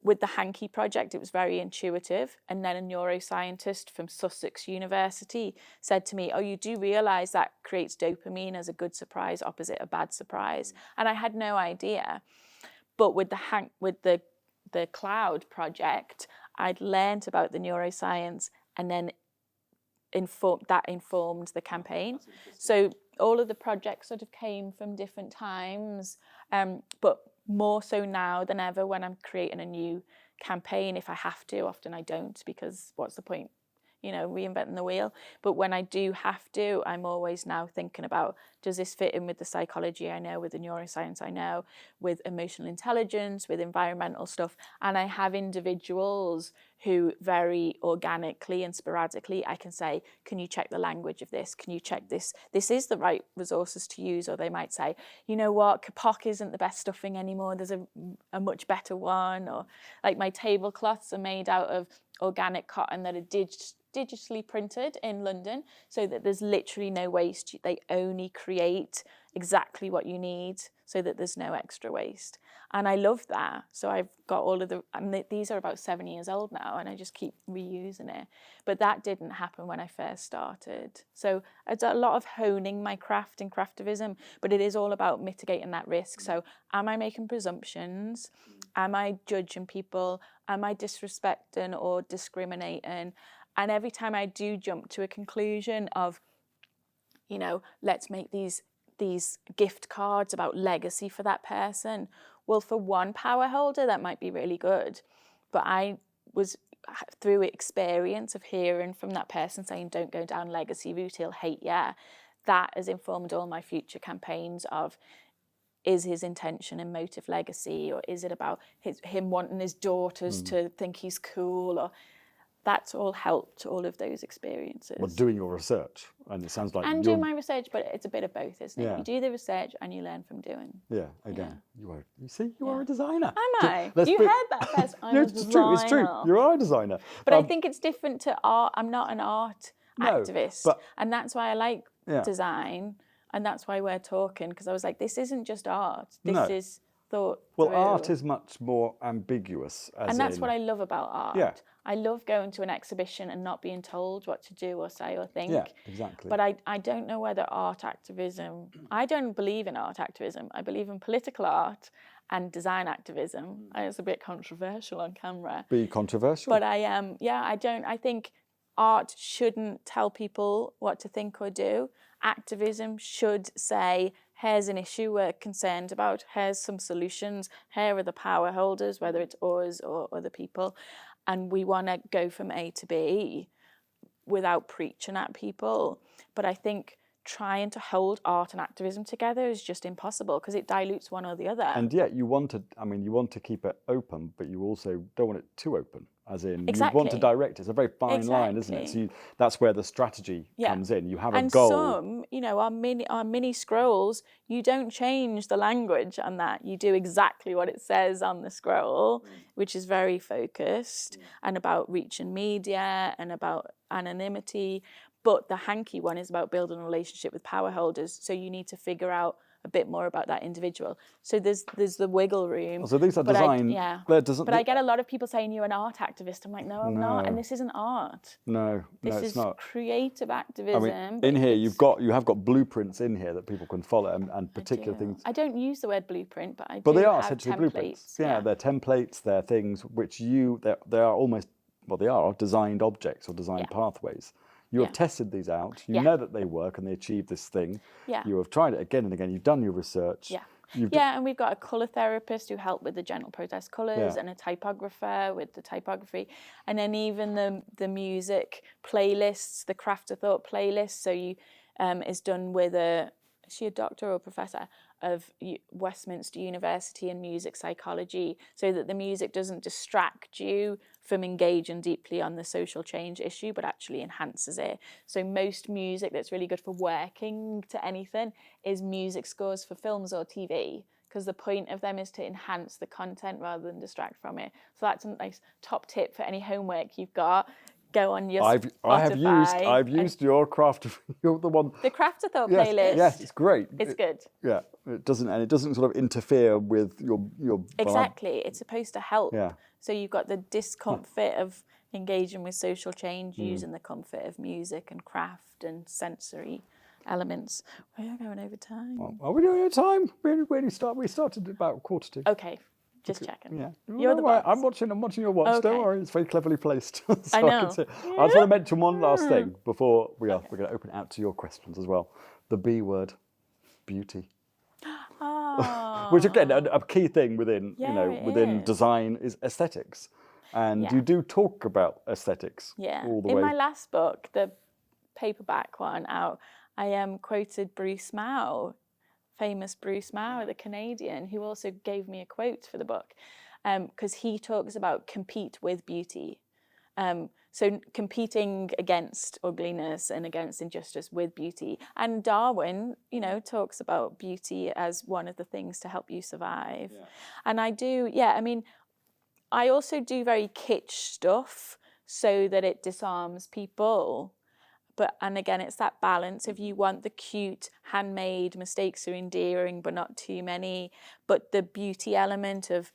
with the Hanky project, it was very intuitive. And then a neuroscientist from Sussex University said to me, oh, you do realize that creates dopamine as a good surprise opposite a bad surprise. And I had no idea. But with the cloud project, I'd learned about the neuroscience, and then informed the campaign. So all of the projects sort of came from different times, but more so now than ever when I'm creating a new campaign. If I have to, often I don't, because what's the point? Reinventing the wheel. But when I do have to, I'm always now thinking about, does this fit in with the psychology I know, with the neuroscience I know, with emotional intelligence, with environmental stuff? And I have individuals who very organically and sporadically I can say, can you check the language of this? Can you check this? This is the right resources to use. Or they might say, you know what, kapok isn't the best stuffing anymore. There's a much better one. Or like my tablecloths are made out of organic cotton that are digitally printed in London, so that there's literally no waste. They only create exactly what you need, so that there's no extra waste. And I love that. So I've got all of these are about 7 years old now, and I just keep reusing it. But that didn't happen when I first started. So it's a lot of honing my craft and craftivism, but it is all about mitigating that risk. So am I making presumptions? Am I judging people? Am I disrespecting or discriminating? And every time I do jump to a conclusion of, let's make these gift cards about legacy for that person. Well, for one power holder, that might be really good. But I was, through experience of hearing from that person saying, don't go down legacy route, he'll hate you. That has informed all my future campaigns of, is his intention and motive legacy, or is it about him wanting his daughters to think he's cool? Or that's all helped, all of those experiences. Well, doing your research, and it sounds like do my research, but it's a bit of both, isn't it? Yeah. You do the research and you learn from doing. Yeah, again, you are a designer. Am I? You heard that first. I'm a designer. It's true. You are a designer. But I think it's different to art. I'm not an art. activist. but- And that's why I like Yeah. design, and that's why we're talking, because I was like, this isn't just art. This No. is thought Well, through. art is much more ambiguous. And that's what I love about art. Yeah. I love going to an exhibition and not being told what to do or say or think. Yeah, exactly. But I don't know whether art activism, I don't believe in art activism. I believe in political art and design activism. And it's a bit controversial on camera. Be controversial. But I think art shouldn't tell people what to think or do. Activism should say, here's an issue we're concerned about, here's some solutions, here are the power holders, whether it's us or other people, and we want to go from A to B without preaching at people. But I think trying to hold art and activism together is just impossible because it dilutes one or the other. And yet you want to keep it open, but you also don't want it too open. As in, Exactly. you want to direct it. It's a very fine line, isn't it? So that's where the strategy comes in. You have a goal. And some, our mini scrolls, you don't change the language on that. You do exactly what it says on the scroll, which is very focused and about reach and media and about anonymity. But the hanky one is about building a relationship with power holders. So you need to figure out a bit more about that individual. So there's the wiggle room. So these are designed. But I get a lot of people saying you're an art activist. I'm like, no, I'm not. And this isn't art. No, this it's is not. Creative activism. I mean, in here you have got blueprints in here that people can follow and particular things. I don't use the word blueprint, but But do they are have essentially templates. blueprints. Yeah, they're templates. They're things which they are almost, well, they are designed objects or designed pathways. You have tested these out. You know that they work and they achieve this thing. Yeah. You have tried it again and again. You've done your research. Yeah. And we've got a colour therapist who helped with the gentle protest colours and a typographer with the typography. And then even the music playlists, the Craft of Thought playlist. So you is done with is she a doctor or professor of Westminster University in music psychology, so that the music doesn't distract you from engaging deeply on the social change issue, but actually enhances it. So most music that's really good for working to anything is music scores for films or TV, because the point of them is to enhance the content rather than distract from it. So that's a nice top tip for any homework you've got. Go on your Spotify. I've used your craft. You're the one. The Craft of Thought playlist. Yes, it's great. It's good. Yeah, it doesn't sort of interfere with your. Exactly, it's supposed to help. Yeah. So you've got the discomfort of engaging with social change using the comfort of music and craft and sensory elements. We are going over time. Are we doing your time? We started about 1:45. Okay. Just checking. Yeah, You're the boss. I'm watching your watch. Okay. Don't worry, it's very cleverly placed. So I know. I just want to mention one last thing before we're going to open it out to your questions as well. The B word, beauty. Oh. Which again, a key thing within it is. design is aesthetics, and you do talk about aesthetics. All the way. In my last book, the paperback one out, I quoted Bruce Mao. Famous Bruce Mao, the Canadian, who also gave me a quote for the book, because he talks about compete with beauty. So competing against ugliness and against injustice with beauty. And Darwin, talks about beauty as one of the things to help you survive. Yeah. And I also do very kitsch stuff so that it disarms people. And again, it's that balance. If you want the cute, handmade, mistakes are endearing, but not too many. But the beauty element of,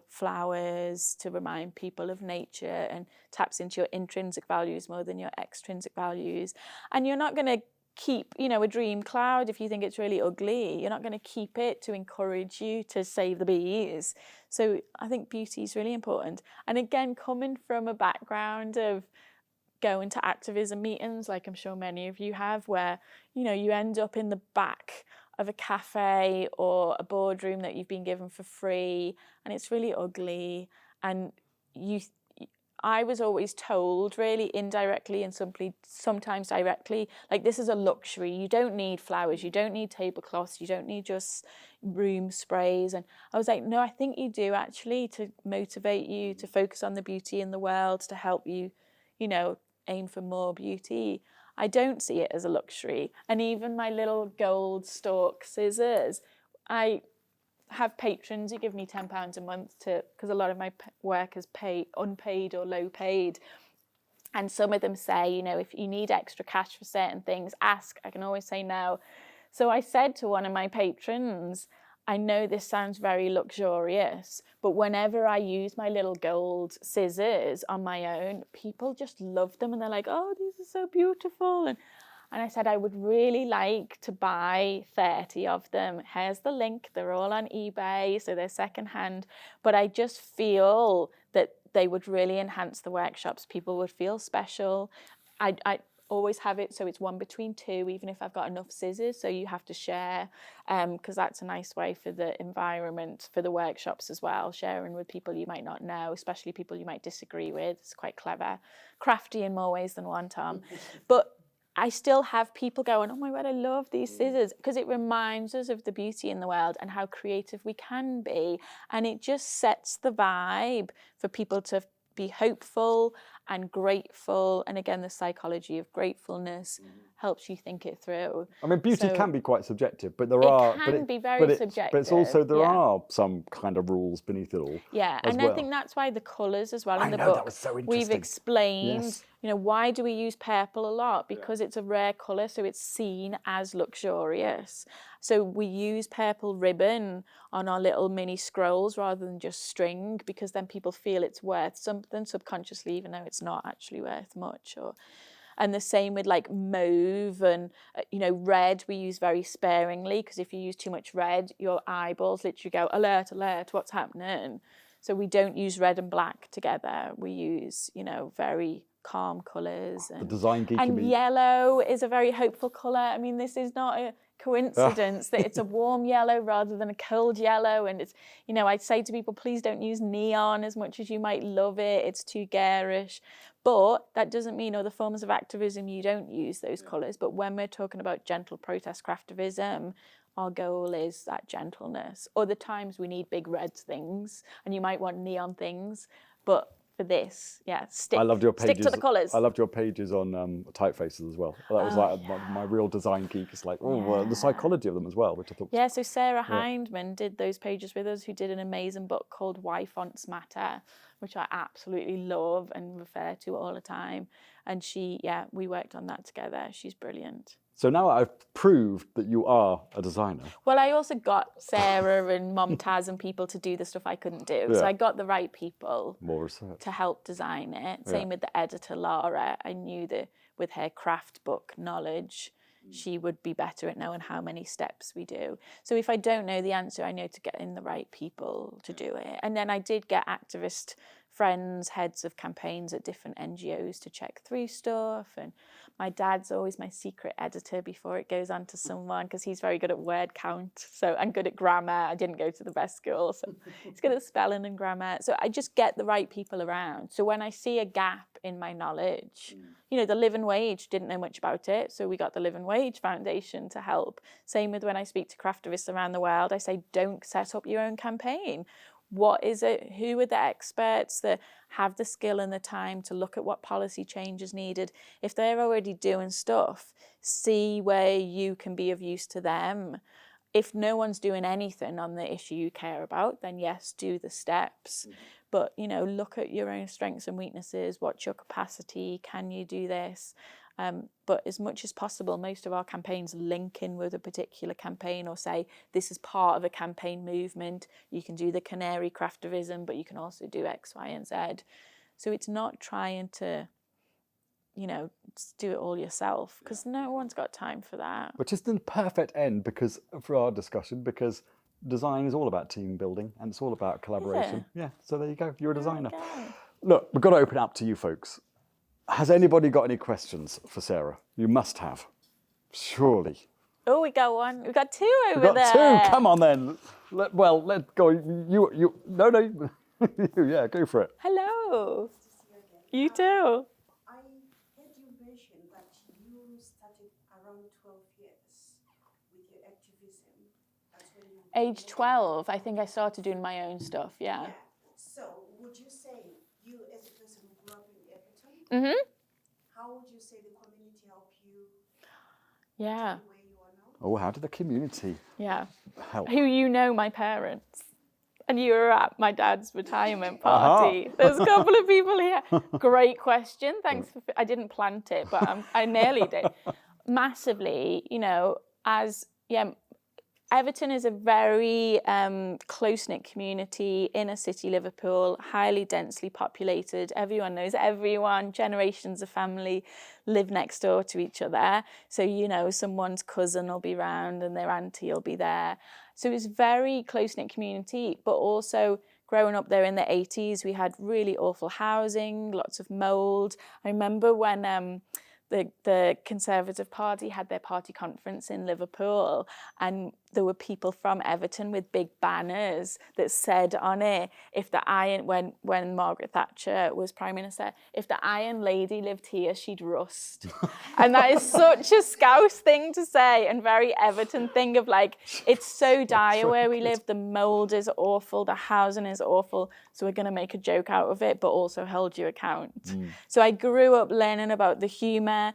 flowers to remind people of nature and taps into your intrinsic values more than your extrinsic values. And you're not going to keep, a dream cloud if you think it's really ugly. You're not going to keep it to encourage you to save the bees. So I think beauty is really important. And again, coming from a background of going to activism meetings, like I'm sure many of you have, where, you end up in the back of a cafe or a boardroom that you've been given for free, and it's really ugly. And I was always told, really indirectly and sometimes directly, like, this is a luxury. You don't need flowers, you don't need tablecloths, you don't need just room sprays. And I was like, no, I think you do actually, to motivate you to focus on the beauty in the world, to help you, aim for more beauty. I don't see it as a luxury. And even my little gold stalk scissors, I have patrons who give me £10 a month because a lot of my work is unpaid or low paid. And some of them say, you know, if you need extra cash for certain things, ask. I can always say no. So I said to one of my patrons, I know this sounds very luxurious, but whenever I use my little gold scissors on my own, people just love them and they're like, oh, these are so beautiful. And I said, I would really like to buy 30 of them. Here's the link. They're all on eBay, so they're secondhand. But I just feel that they would really enhance the workshops. People would feel special. I always have it so it's 1 between 2, even if I've got enough scissors. So you have to share, because that's a nice way for the environment, for the workshops as well, sharing with people you might not know, especially people you might disagree with. It's quite clever. Crafty in more ways than one, Tom. But I still have people going, oh my word, I love these scissors, because it reminds us of the beauty in the world and how creative we can be. And it just sets the vibe for people to be hopeful and grateful. And again, the psychology of gratefulness helps you think it through. I mean, beauty So can be quite subjective, but there it are... can be very subjective. But it's also, there yeah. are some kind of rules beneath it all. Yeah, as and well. I think that's why the colours as well I in the know, book, that was so we've interesting. explained, Yes. you know, why do we use purple a lot? Because it's a rare colour, so it's seen as luxurious. So we use purple ribbon on our little mini scrolls rather than just string, because then people feel it's worth something subconsciously, even though it's not actually worth much. And the same with like mauve and, you know, red we use very sparingly, because if you use too much red, your eyeballs literally go, alert, alert, what's happening? So we don't use red and black together. We use, you know, very calm colours. The design geek in and me. yellow is a very hopeful colour. I mean, this is not a coincidence that it's a warm yellow rather than a cold yellow. And it's, you know, I'd say to people, please don't use neon as much as you might love it. It's too garish. But that doesn't mean other forms of activism you don't use those colours. But when we're talking about gentle protest craftivism, our goal is that gentleness. Other times we need big red things and you might want neon things. But for this, yeah, stick to the colours. I loved your pages on typefaces as well. That was my real design geek. It's like, the psychology of them as well, which I thought. Yeah, so Sarah Hindman did those pages with us, who did an amazing book called Why Fonts Matter, which I absolutely love and refer to all the time. And we worked on that together. She's brilliant. So now I've proved that you are a designer. Well, I also got Sarah and Momtaz and people to do the stuff I couldn't do. Yeah. So I got the right people More research. to help design it. Same with the editor, Laura. I knew that with her craft book knowledge, she would be better at knowing how many steps we do. So if I don't know the answer, I know to get in the right people to do it. And then I did get activist friends, heads of campaigns at different NGOs to check through stuff. And my dad's always my secret editor before it goes on to someone, because he's very good at word count. So I'm good at grammar. I didn't go to the best school, so he's good at spelling and grammar. So I just get the right people around. So when I see a gap in my knowledge, you know, the Living Wage didn't know much about it, so we got the Living Wage Foundation to help. Same with when I speak to craftivists around the world, I say, don't set up your own campaign. What is it? Who are the experts that have the skill and the time to look at what policy change is needed? If they're already doing stuff, see where you can be of use to them. If no one's doing anything on the issue you care about, then yes, do the steps. But, you know, look at your own strengths and weaknesses. What's your capacity? Can you do this? But as much as possible, most of our campaigns link in with a particular campaign, or say this is part of a campaign movement. You can do the canary craftivism, but you can also do X, Y, and Z. So it's not trying to, you know, do it all yourself, because no one's got time for that. Which is the perfect end for our discussion, because design is all about team building and it's all about collaboration. Yeah, so there you go. You're a designer. Okay. Look, we've got to open up to you folks. Has anybody got any questions for Sarah? You must have. Surely. Oh, we got one. We've got two over We've got there. two. Come on then. Let's go. No. Yeah, go for it. Hello. You too. I heard you mention that you started around 12 years with your activism. That's when you Age 12, I think I started doing my own stuff, yeah. So would you say you, as a person who grew up in Everton, how would you say the community helped you Yeah. where you are now? Oh, how did the community Yeah. help? Who you know, my parents. and you were at my dad's retirement party. There's a couple of people here. Great question. Thanks for. I didn't plant it, but I nearly did. Massively, Everton is a very close-knit community, inner city Liverpool, highly densely populated. Everyone knows everyone, generations of family live next door to each other. So, someone's cousin will be round and their auntie will be there. So it's very close-knit community, but also growing up there in the 80s, we had really awful housing, lots of mould. I remember when the Conservative Party had their party conference in Liverpool, and there were people from Everton with big banners that said on it, if the Iron, when Margaret Thatcher was Prime Minister, if the Iron Lady lived here, she'd rust. And that is such a Scouse thing to say, and very Everton thing of like, it's so dire where we live, the mould is awful, the housing is awful, so we're going to make a joke out of it, but also hold you account. So I grew up learning about the humour,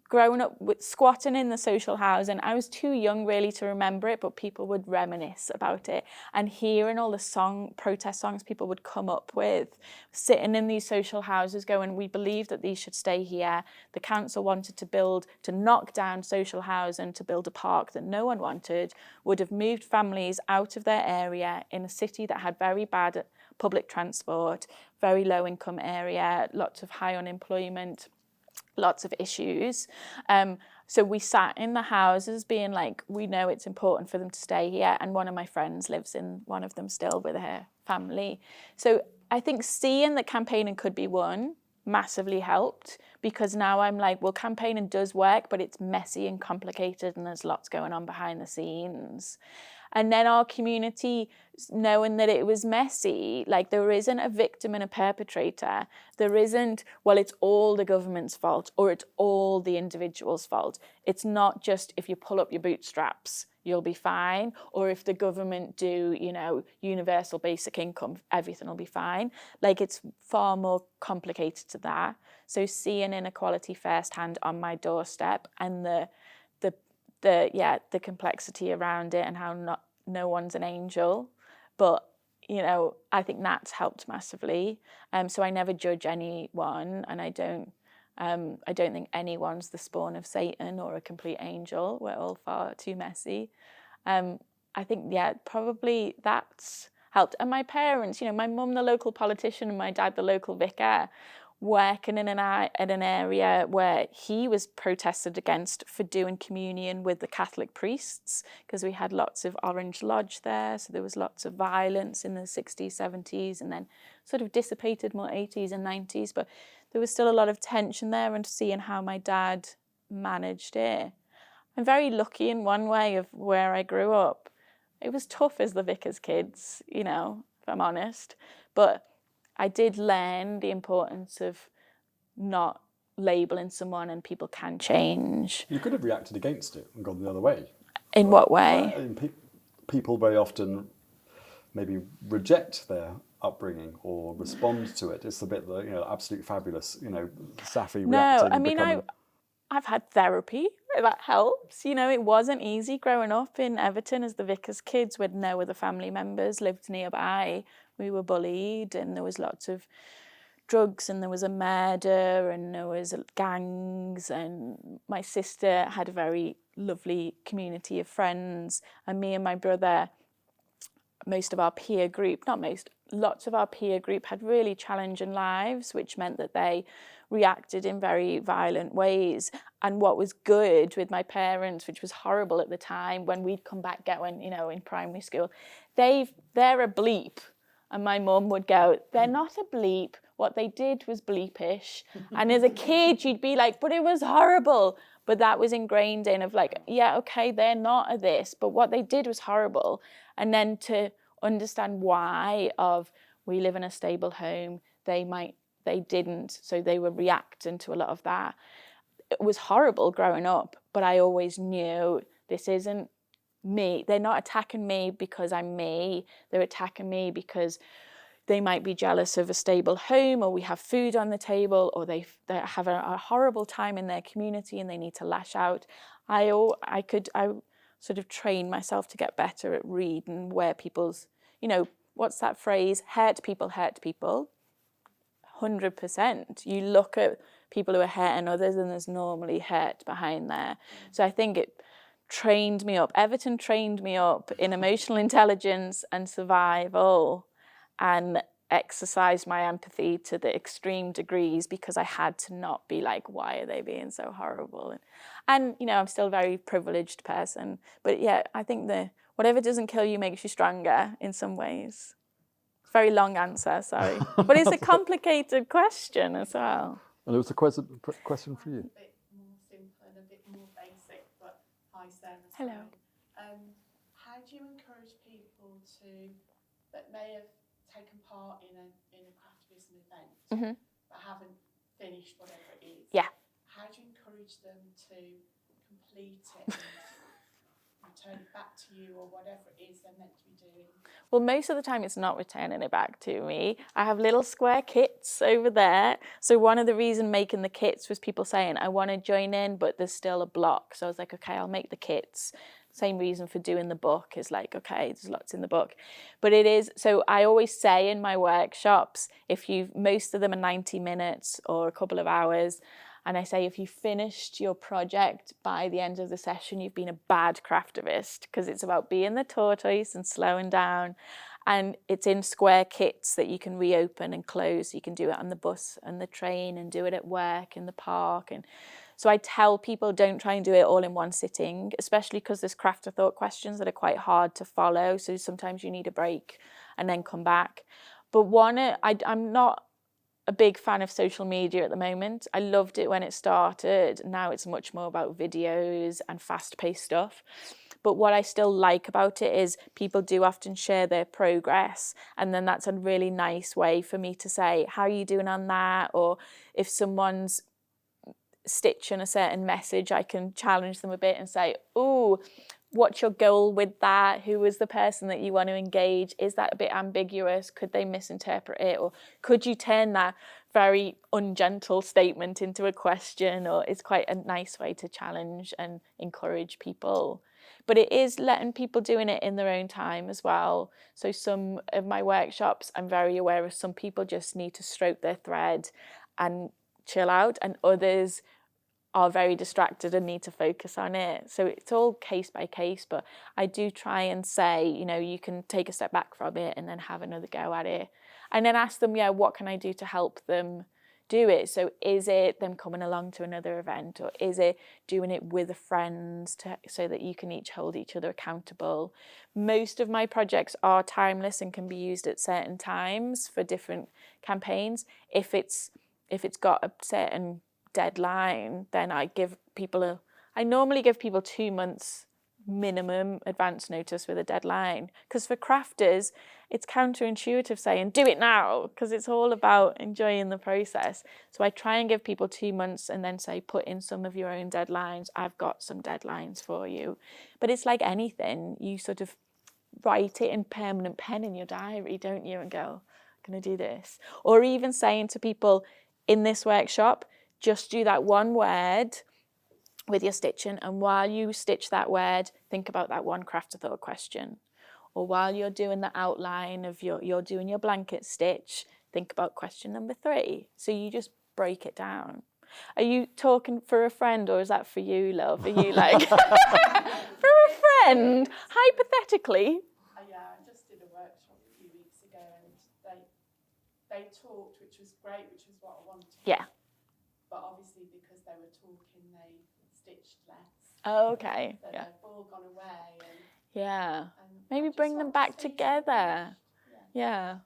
growing up with squatting in the social housing. I was too young really to remember it, but people would reminisce about it. And hearing all the protest songs people would come up with, sitting in these social houses going, we believe that these should stay here. The council wanted to knock down social housing to build a park that no one wanted, would have moved families out of their area in a city that had very bad public transport, very low income area, lots of high unemployment, lots of issues. So we sat in the houses being like, we know it's important for them to stay here. And one of my friends lives in one of them still with her family. So I think seeing that campaigning could be won massively helped, because now I'm like, well, campaigning does work, but it's messy and complicated and there's lots going on behind the scenes. And then our community, knowing that it was messy, like there isn't a victim and a perpetrator. There isn't, well, it's all the government's fault or it's all the individual's fault. It's not just if you pull up your bootstraps, you'll be fine. Or if the government do, universal basic income, everything will be fine. Like it's far more complicated to that. So seeing inequality firsthand on my doorstep and the complexity around it and how no one's an angel, but I think that's helped massively. So I never judge anyone, and I don't think anyone's the spawn of Satan or a complete angel. We're all far too messy. I think probably that's helped. And my parents, my mum the local politician and my dad the local vicar, working in an area where he was protested against for doing communion with the Catholic priests, because we had lots of Orange Lodge there, so there was lots of violence in the 60s, 70s, and then sort of dissipated more 80s and 90s, but there was still a lot of tension there, and seeing how my dad managed it. I'm very lucky in one way of where I grew up. It was tough as the vicar's kids, if I'm honest, but I did learn the importance of not labelling someone, and people can change. You could have reacted against it and gone the other way. In what way? People very often maybe reject their upbringing or respond to it. It's the bit that, absolute fabulous, Safi reacting. No, I mean, I've had therapy. That helps. It wasn't easy growing up in Everton as the vicar's kids with no other family members lived nearby. We were bullied, and there was lots of drugs, and there was a murder, and there was gangs, and my sister had a very lovely community of friends, and me and my brother, lots of our peer group had really challenging lives, which meant that they reacted in very violent ways. And what was good with my parents, which was horrible at the time, when we'd come back going, in primary school, they're a bleep. And my mum would go, they're not a bleep. What they did was bleepish. And as a kid, you'd be like, but it was horrible. But that was ingrained in of like, yeah, okay, they're not a this, but what they did was horrible. And then to understand why of, we live in a stable home, they didn't, so they were reacting to a lot of that. It was horrible growing up, but I always knew this isn't me. They're not attacking me because I'm me. They're attacking me because they might be jealous of a stable home, or we have food on the table, or they have a horrible time in their community and they need to lash out. I sort of trained myself to get better at reading where people's, what's that phrase? Hurt people, 100%. You look at people who are hurting others and there's normally hurt behind there. So I think it trained me up. Everton trained me up in emotional intelligence and survival, and exercised my empathy to the extreme degrees because I had to not be like, why are they being so horrible? And you know, I'm still a very privileged person. But yeah, I think whatever doesn't kill you makes you stronger in some ways. Very long answer, sorry. But it's a complicated question as well. And it was a question for you. A bit more simple and a bit more basic, but hi Sarah. Hello. How do you encourage people that may have taken part in a craftivism event but haven't finished whatever it is? Yeah. How do you encourage them to complete it and return it back to you, or whatever it is they're meant to be doing? Well, most of the time it's not returning it back to me. I have little square kits over there. So one of the reasons making the kits was people saying, I want to join in, but there's still a block. So I was like, okay, I'll make the kits. Same reason for doing the book is like, okay, there's lots in the book. But it is, so I always say in my workshops, most of them are 90 minutes or a couple of hours. And I say, if you finished your project by the end of the session, you've been a bad craftivist, because it's about being the tortoise and slowing down. And it's in square kits that you can reopen and close. You can do it on the bus and the train and do it at work, in the park. And so I tell people, don't try and do it all in one sitting, especially because there's craft of thought questions that are quite hard to follow. So sometimes you need a break and then come back. But I'm not a big fan of social media at the moment. I loved it when it started. Now it's much more about videos and fast-paced stuff. But what I still like about it is people do often share their progress, and then that's a really nice way for me to say, how are you doing on that? Or if someone's stitching a certain message, I can challenge them a bit and say, oh, what's your goal with that? Who is the person that you want to engage? Is that a bit ambiguous? Could they misinterpret it? Or could you turn that very ungentle statement into a question? Or it's quite a nice way to challenge and encourage people. But it is letting people doing it in their own time as well. So some of my workshops, I'm very aware of, some people just need to stroke their thread and chill out, and others are very distracted and need to focus on it. So it's all case by case, but I do try and say, you know, you can take a step back from it and then have another go at it. And then ask them, yeah, what can I do to help them do it? So is it them coming along to another event, or is it doing it with a friend so that you can each hold each other accountable? Most of my projects are timeless and can be used at certain times for different campaigns. If it's got a certain deadline, then I normally give people 2 months minimum advance notice with a deadline, because for crafters it's counterintuitive saying do it now, because it's all about enjoying the process. So I try and give people 2 months and then say, put in some of your own deadlines. I've got some deadlines for you. But it's like anything, you sort of write it in permanent pen in your diary, don't you, and go, I'm going to do this. Or even saying to people in this workshop, just do that one word with your stitching, and while you stitch that word, think about that one craft of thought question. Or while you're doing the outline of you're doing your blanket stitch, think about question number 3. So you just break it down. Are you talking for a friend, or is that for you, love? Are you like for a friend, hypothetically? Yeah, I just did a workshop a few weeks ago, and they talked, which was great, which was what I wanted. Yeah. But obviously, because they were talking, they stitched less. Oh, okay. So Yeah. they've all gone away. Yeah. And Maybe I bring just them want back to see together. something. Yeah.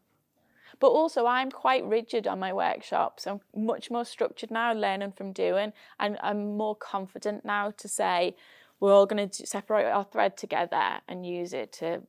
But also, I'm quite rigid on my workshops. I'm much more structured now, learning from doing. And I'm more confident now to say, we're all going to separate our thread together and use it to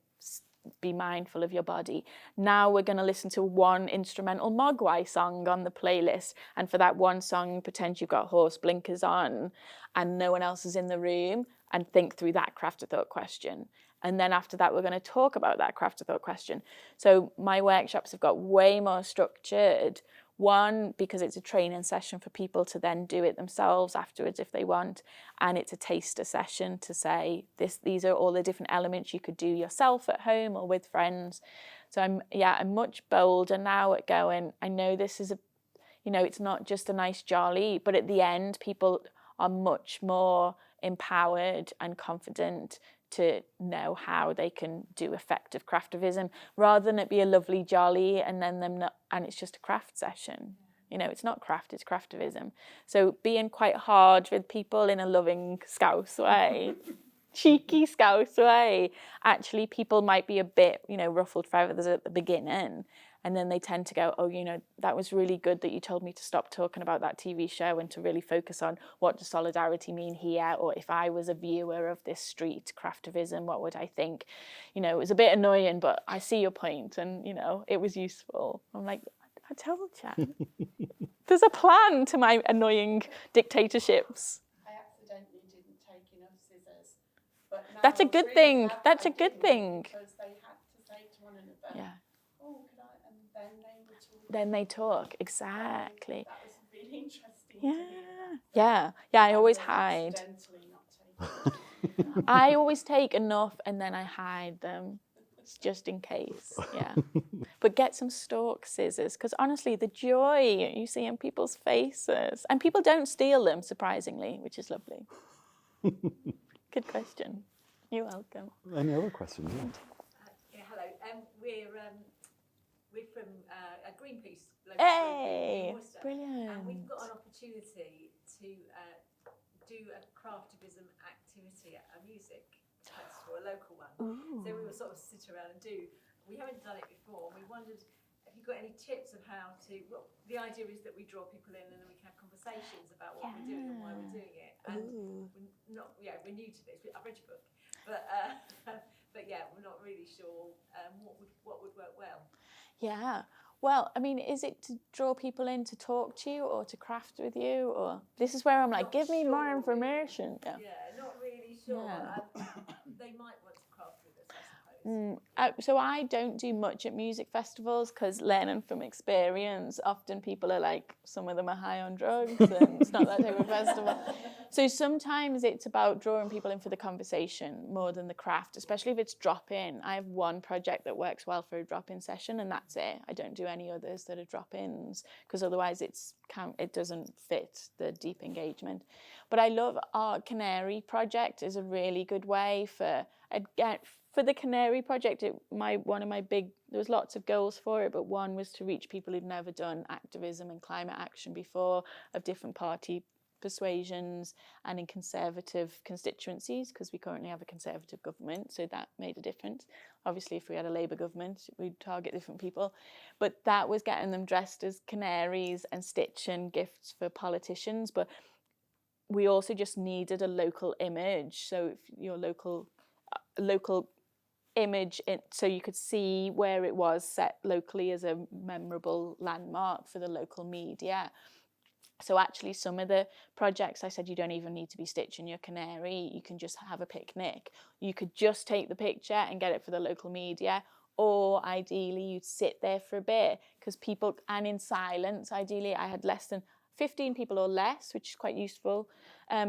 be mindful of your body. Now we're going to listen to one instrumental Mogwai song on the playlist, and for that one song, pretend you've got horse blinkers on and no one else is in the room, and think through that craft of thought question. And then after that, we're going to talk about that craft of thought question. So my workshops have got way more structured. One, because it's a training session for people to then do it themselves afterwards if they want. And it's a taster session to say, these are all the different elements you could do yourself at home or with friends. So I'm much bolder now at going, I know this is it's not just a nice jolly, but at the end, people are much more empowered and confident to know how they can do effective craftivism, rather than it be a lovely jolly and then and it's just a craft session. It's not craft, it's craftivism. So being quite hard with people in a loving Scouse way, cheeky Scouse way, actually people might be a bit, ruffled feathers at the beginning. And then they tend to go, oh, that was really good that you told me to stop talking about that TV show and to really focus on what does solidarity mean here? Or if I was a viewer of this street craftivism, what would I think? It was a bit annoying, but I see your point and, it was useful. I'm like, I told you. There's a plan to my annoying dictatorships. I accidentally didn't take enough scissors. But now That's a I was good really thing. glad That's I a good didn't, thing. Because they had to say to one another, Yeah. oh, could I? And then they would talk. Then they talk. Exactly. That was really interesting Yeah. to hear. Yeah, I always was hide. accidentally not taking I always take enough and then I hide them, just in case. Yeah. But get some stalk scissors, because honestly, the joy you see in people's faces, and people don't steal them, surprisingly, which is lovely. Good question. You're welcome. Any other questions? Yeah, hello. We're from a Greenpeace local Hey, group in Worcester, brilliant. and we've got an opportunity to do a craftivism activity at a music festival, a local one. Ooh. So we will sort of sit around and do. We haven't done it before. And we wondered, have you got any tips of how to? Well, the idea is that we draw people in and then we can have conversations about what we're doing and why we're doing it. And we're new to this. I've read your book, but yeah, we're not really sure what would work well. Yeah. Well, I mean, is it to draw people in to talk to you or to craft with you? Or this is where I'm like, Not give me more sure, information. Yeah. Yeah, not really sure. Yeah. They might want to craft with us, I suppose. So I don't do much at music festivals because, learning from experience, often people are like, some of them are high on drugs and it's not that type of festival. So sometimes it's about drawing people in for the conversation more than the craft, especially if it's drop-in. I have one project that works well for a drop-in session and that's it. I don't do any others that are drop-ins because otherwise it doesn't fit the deep engagement. But I love Art Canary project is a really good way for the Canary project. There was lots of goals for it, but one was to reach people who'd never done activism and climate action before, of different party persuasions and in conservative constituencies, because we currently have a conservative government, so that made a difference. Obviously, if we had a Labour government, we'd target different people. But that was getting them dressed as canaries and stitching gifts for politicians. But we also just needed a local image, so if your local image, so you could see where it was set locally as a memorable landmark for the local media. So actually some of the projects I said you don't even need to be stitching your canary, you can just have a picnic. You could just take the picture and get it for the local media, or ideally you'd sit there for a bit because people, and in silence, ideally I had less than 15 people or less, which is quite useful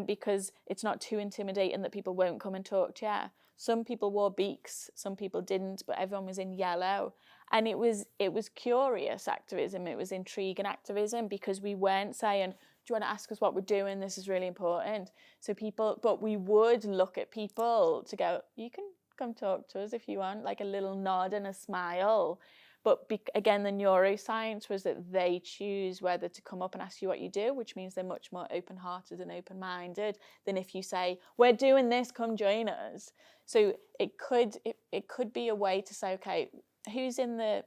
because it's not too intimidating that people won't come and talk to you. Some people wore beaks, some people didn't, but everyone was in yellow. And it was curious activism, it was intriguing activism, because we weren't saying, do you want to ask us what we're doing? This is really important. But we would look at people to go, you can come talk to us if you want, like a little nod and a smile. But again, the neuroscience was that they choose whether to come up and ask you what you do, which means they're much more open-hearted and open-minded than if you say, we're doing this, come join us. So it could be a way to say, okay, who's in the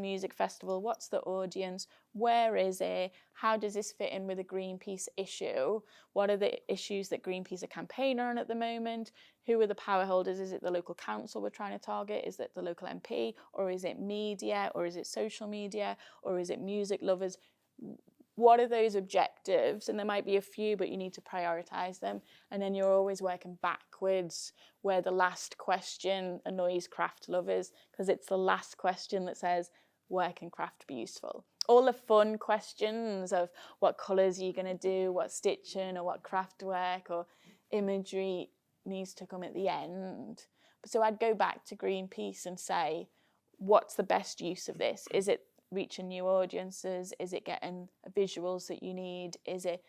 music festival? What's the audience? Where is it? How does this fit in with a Greenpeace issue? What are the issues that Greenpeace are campaigning on at the moment? Who are the power holders? Is it the local council we're trying to target? Is it the local MP? Or is it media? Or is it social media? Or is it music lovers? What are those objectives? And there might be a few, but you need to prioritise them. And then you're always working backwards, where the last question annoys craft lovers, because it's the last question that says, where can craft be useful? All the fun questions of what colours are you going to do, what stitching or what craft work or imagery needs to come at the end. So I'd go back to Greenpeace and say, what's the best use of this? Is it reaching new audiences? Is it getting visuals that you need? Is it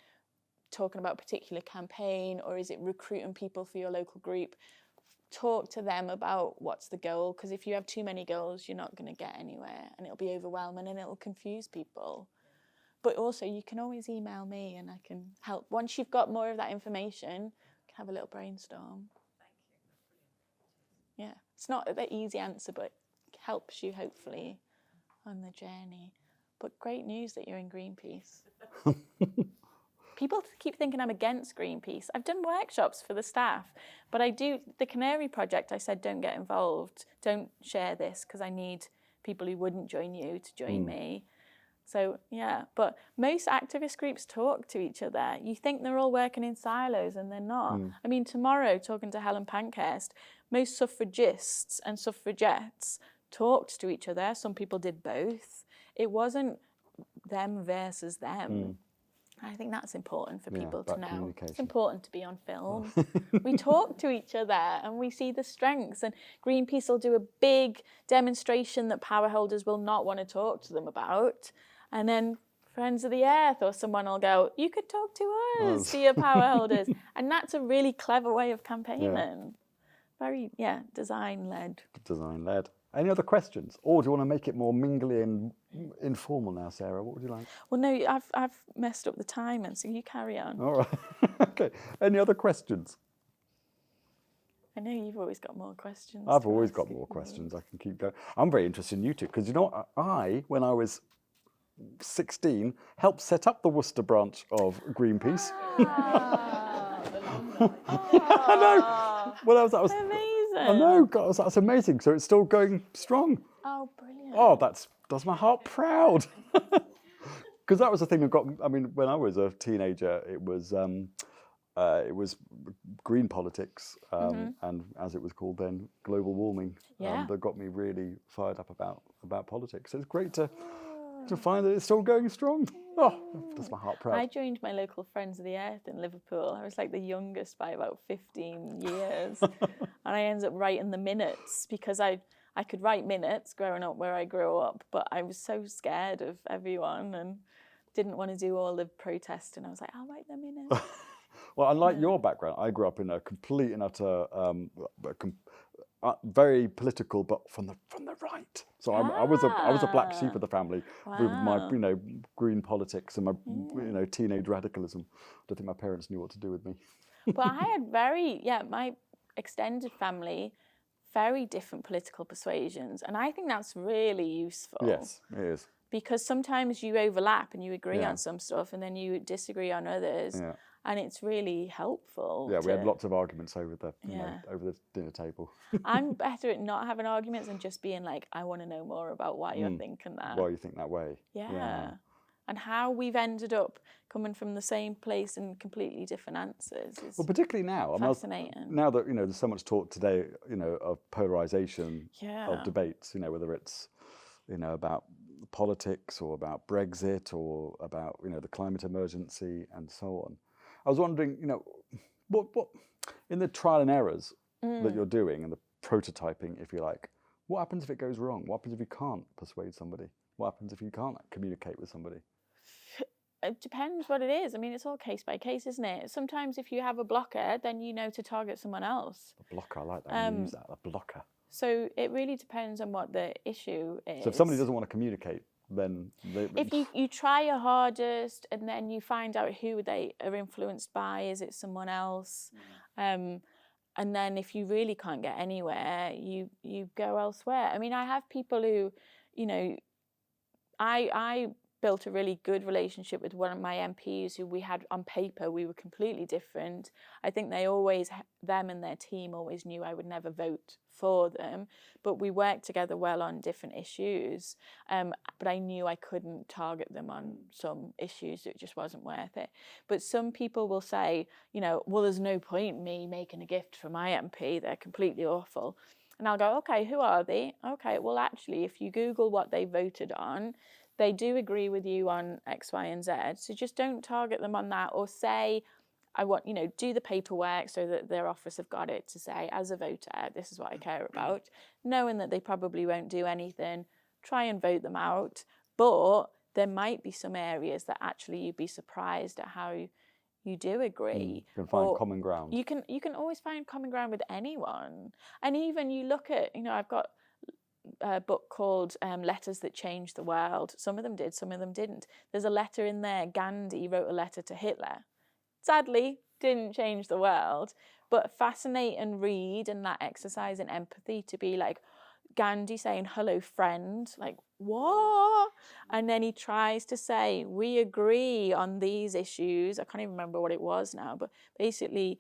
talking about a particular campaign, or is it recruiting people for your local group? Talk to them about what's the goal, because if you have too many goals, you're not going to get anywhere, and it'll be overwhelming and it'll confuse people. But also, you can always email me and I can help. Once you've got more of that information, you can have a little brainstorm. Yeah, it's not the easy answer, but it helps you hopefully on the journey. But great news that you're in Greenpeace. People keep thinking I'm against Greenpeace. I've done workshops for the staff, but the Canary Project, I said, don't get involved. Don't share this, because I need people who wouldn't join you to join me. So, yeah, but most activist groups talk to each other. You think they're all working in silos, and they're not. I mean, tomorrow, talking to Helen Pankhurst, most suffragists and suffragettes talked to each other. Some people did both. It wasn't them versus them. I think that's important for people to know. It's important to be on film. We talk to each other and we see the strengths, and Greenpeace will do a big demonstration that power holders will not want to talk to them about, and then Friends of the Earth or someone will go, you could talk to us to your power holders. And that's a really clever way of campaigning. Very, design-led. Design-led. Any other questions? Or do you want to make it more mingly and informal now, Sarah? What would you like? Well, no, I've messed up the timing, so you carry on. All right. Okay. Any other questions? I know you've always got more questions. I've always got more questions. I can keep going. I'm very interested in you two, because you know what? I, when I was 16, helped set up the Worcester branch of Greenpeace. I know. Well, that was amazing. I know, God, that's amazing. So it's still going strong. Oh, brilliant. Oh, that does my heart proud. Because that was the thing that got, I mean, when I was a teenager, it was green politics, and as it was called then, global warming, that got me really fired up about politics. So it's great to find that it's still going strong. Oh, that's my heart proud. I joined my local Friends of the Earth in Liverpool. I was like the youngest by about 15 years. And I ended up writing the minutes, because I could write minutes growing up where I grew up, but I was so scared of everyone and didn't want to do all the protesting. I was like, I'll write the minutes. Well, unlike your background, I grew up in a complete and utter, very political, but from the right. So I was a black sheep of the family with my green politics and my teenage radicalism. I don't think my parents knew what to do with me. But I had my extended family, very different political persuasions, and I think that's really useful. Yes, it is. Because sometimes you overlap and you agree on some stuff, and then you disagree on others. Yeah. And it's really helpful. Yeah, we had lots of arguments over the over the dinner table. I'm better at not having arguments and just being like, I want to know more about why you're thinking that. Why you think that way. Yeah. And how we've ended up coming from the same place and completely different answers is particularly now. fascinating. Now that there's so much talk today, of polarisation of debates. Whether it's about politics or about Brexit or about the climate emergency and so on. I was wondering, what in the trial and errors that you're doing and the prototyping, if you like, what happens if it goes wrong? What happens if you can't persuade somebody? What happens if you can't communicate with somebody? It depends what it is. I mean, it's all case by case, isn't it? Sometimes if you have a blocker, then you know to target someone else. A blocker, I like that. Use that, a blocker. So it really depends on what the issue is. So if somebody doesn't want to communicate, then if you try your hardest and then you find out who they are influenced by, is it someone else? And then if you really can't get anywhere, you go elsewhere. I mean, I have people who, I built a really good relationship with one of my MPs who we had on paper, we were completely different. I think them and their team always knew I would never vote for them, but we worked together well on different issues. But I knew I couldn't target them on some issues, it just wasn't worth it. But some people will say, well, there's no point me making a gift for my MP, they're completely awful. And I'll go, okay, who are they? Okay, well, actually, if you Google what they voted on, they do agree with you on X, Y, and Z. So just don't target them on that, or say, I want, do the paperwork so that their office have got it to say, as a voter, this is what I care about, knowing that they probably won't do anything, try and vote them out. But there might be some areas that actually you'd be surprised at how you do agree. You can find common ground. You can always find common ground with anyone. And even you look at, I've got a book called Letters That Changed the World. Some of them did, some of them didn't. There's a letter in there. Gandhi wrote a letter to Hitler. Sadly, didn't change the world, but fascinate and read, and that exercise in empathy to be like Gandhi saying, hello, friend, like, what? And then he tries to say, we agree on these issues. I can't even remember what it was now, but basically,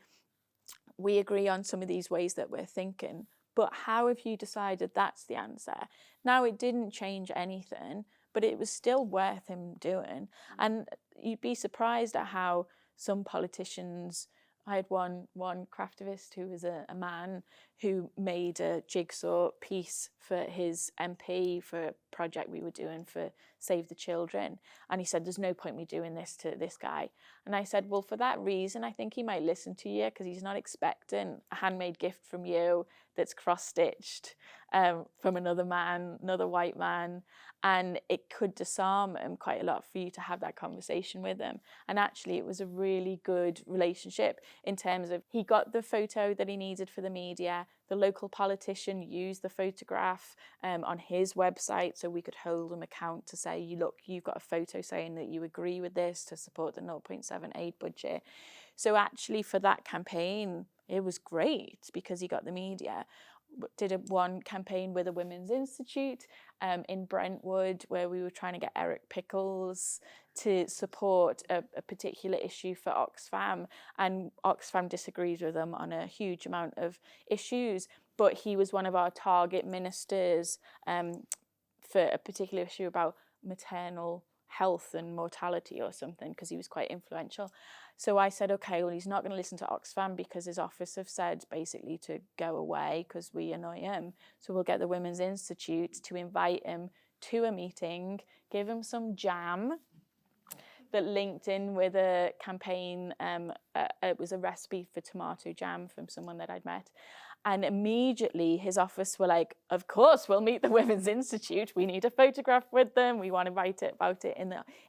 we agree on some of these ways that we're thinking. But how have you decided that's the answer? Now, it didn't change anything, but it was still worth him doing. And you'd be surprised at how some politicians, I had one craftivist who was a man who made a jigsaw piece for his MP for a project we were doing for Save the Children. And he said, there's no point me doing this to this guy. And I said, well, for that reason, I think he might listen to you because he's not expecting a handmade gift from you that's cross-stitched from another man, another white man. And it could disarm him quite a lot for you to have that conversation with him. And actually, it was a really good relationship in terms of he got the photo that he needed for the media. The local politician used the photograph on his website so we could hold him account to say, look, you've got a photo saying that you agree with this to support the 0.7 aid budget. So actually for that campaign, it was great because he got the media. Did one campaign with a Women's Institute in Brentwood where we were trying to get Eric Pickles to support a particular issue for Oxfam, and Oxfam disagrees with them on a huge amount of issues, but he was one of our target ministers for a particular issue about maternal health and mortality or something, because he was quite influential. So I said, okay, well, he's not going to listen to Oxfam because his office have said basically to go away because we annoy him. So we'll get the Women's Institute to invite him to a meeting, give him some jam that linked in with a campaign. It was a recipe for tomato jam from someone that I'd met. And immediately his office were like, of course, we'll meet the Women's Institute. We need a photograph with them. We want to write about it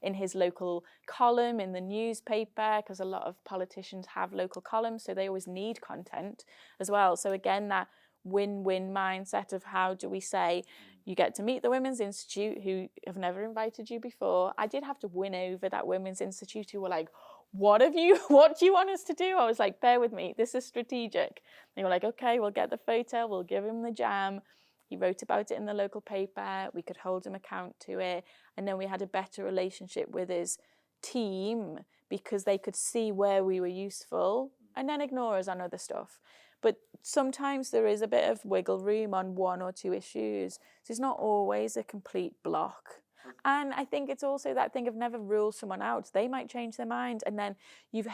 in his local column, in the newspaper, because a lot of politicians have local columns, so they always need content as well. So again, that win-win mindset of how do we say, you get to meet the Women's Institute who have never invited you before. I did have to win over that Women's Institute who were like, what do you want us to do? I was like, bear with me, this is strategic. They were like, okay, we'll get the photo, we'll give him the jam. He wrote about it in the local paper, we could hold him account to it. And then we had a better relationship with his team because they could see where we were useful and then ignore us on other stuff. But sometimes there is a bit of wiggle room on one or two issues. So it's not always a complete block. And I think it's also that thing of never rule someone out. They might change their mind, and then you've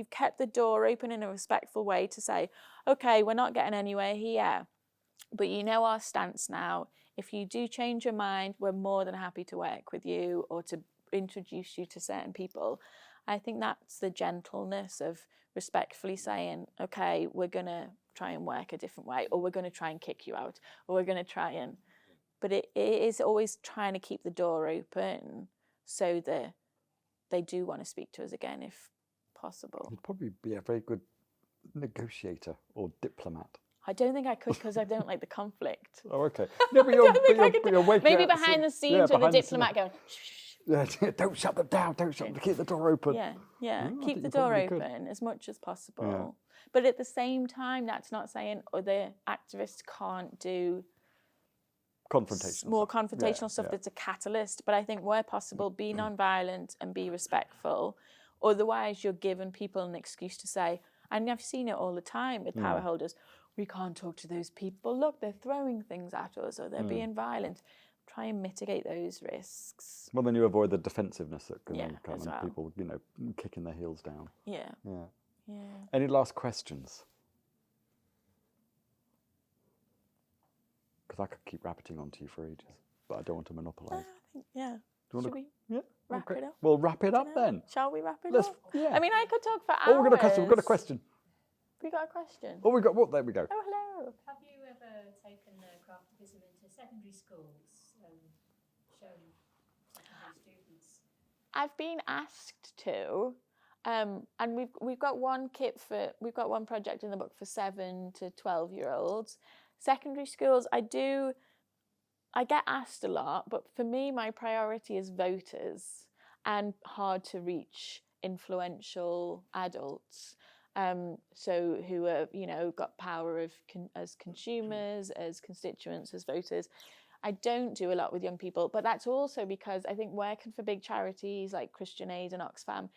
kept the door open in a respectful way to say, okay, we're not getting anywhere here, but you know our stance now. If you do change your mind, we're more than happy to work with you or to introduce you to certain people. I think that's the gentleness of respectfully saying, okay, we're going to try and work a different way, or we're going to try and kick you out, or we're going to try and... But it is always trying to keep the door open so that they do want to speak to us again if possible. You'd probably be a very good negotiator or diplomat. I don't think I could because I don't like the conflict. Oh, okay. No, but you're waking Maybe up behind the scenes with a diplomat going, shh. Yeah, don't shut them down, keep the door open. Yeah, Oh, keep the door open as much as possible. Yeah. But at the same time, that's not saying other activists can't do more confrontational stuff that's a catalyst. But I think where possible, be non-violent and be respectful. Otherwise, you're giving people an excuse to say, and I've seen it all the time with power holders, we can't talk to those people. Look, they're throwing things at us or they're being violent. Try and mitigate those risks. Well, then you avoid the defensiveness that can come and well. people, kicking their heels down. Yeah. Any last questions? Because I could keep rabbiting onto you for ages, but I don't want to monopolise. Yeah. Should we Yeah. wrap Okay. it up? We'll wrap it up No. then. Shall we wrap it Let's. up? Yeah. I mean, I could talk for hours. Oh, we've got a question. We've got a question. We got a question. Oh, we got what? There we go. Oh, hello. Have you ever taken craftivism into secondary schools, showing secondary students? I've been asked to, and we've got one project in the book for 7 to 12-year-olds. Secondary schools, I get asked a lot, but for me, my priority is voters and hard to reach influential adults. So who are, got power as consumers, as constituents, as voters. I don't do a lot with young people, but that's also because I think working for big charities like Christian Aid and Oxfam,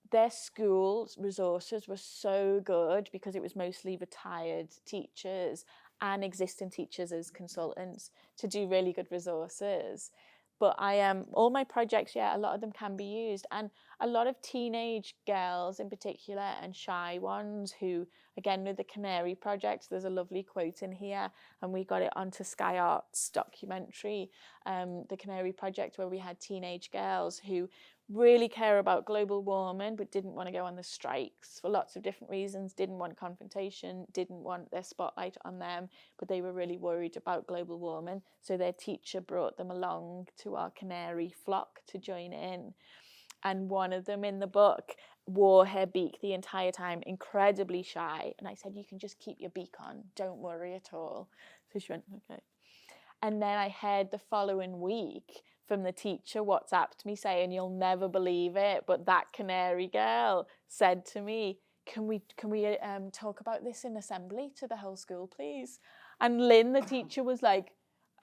their schools resources were so good because it was mostly retired teachers and existing teachers as consultants to do really good resources. But all my projects, a lot of them can be used. And a lot of teenage girls in particular and shy ones who, again, with the Canary Project, there's a lovely quote in here, and we got it onto Sky Arts documentary, the Canary Project, where we had teenage girls who really care about global warming but didn't want to go on the strikes for lots of different reasons, didn't want confrontation, didn't want their spotlight on them, but they were really worried about global warming. So their teacher brought them along to our canary flock to join in. And one of them in the book wore her beak the entire time, incredibly shy. And I said, you can just keep your beak on, don't worry at all. So she went, okay. And then I heard the following week from the teacher WhatsApped me saying, you'll never believe it, but that canary girl said to me, can we talk about this in assembly to the whole school, please? And Lynn, the teacher, was like,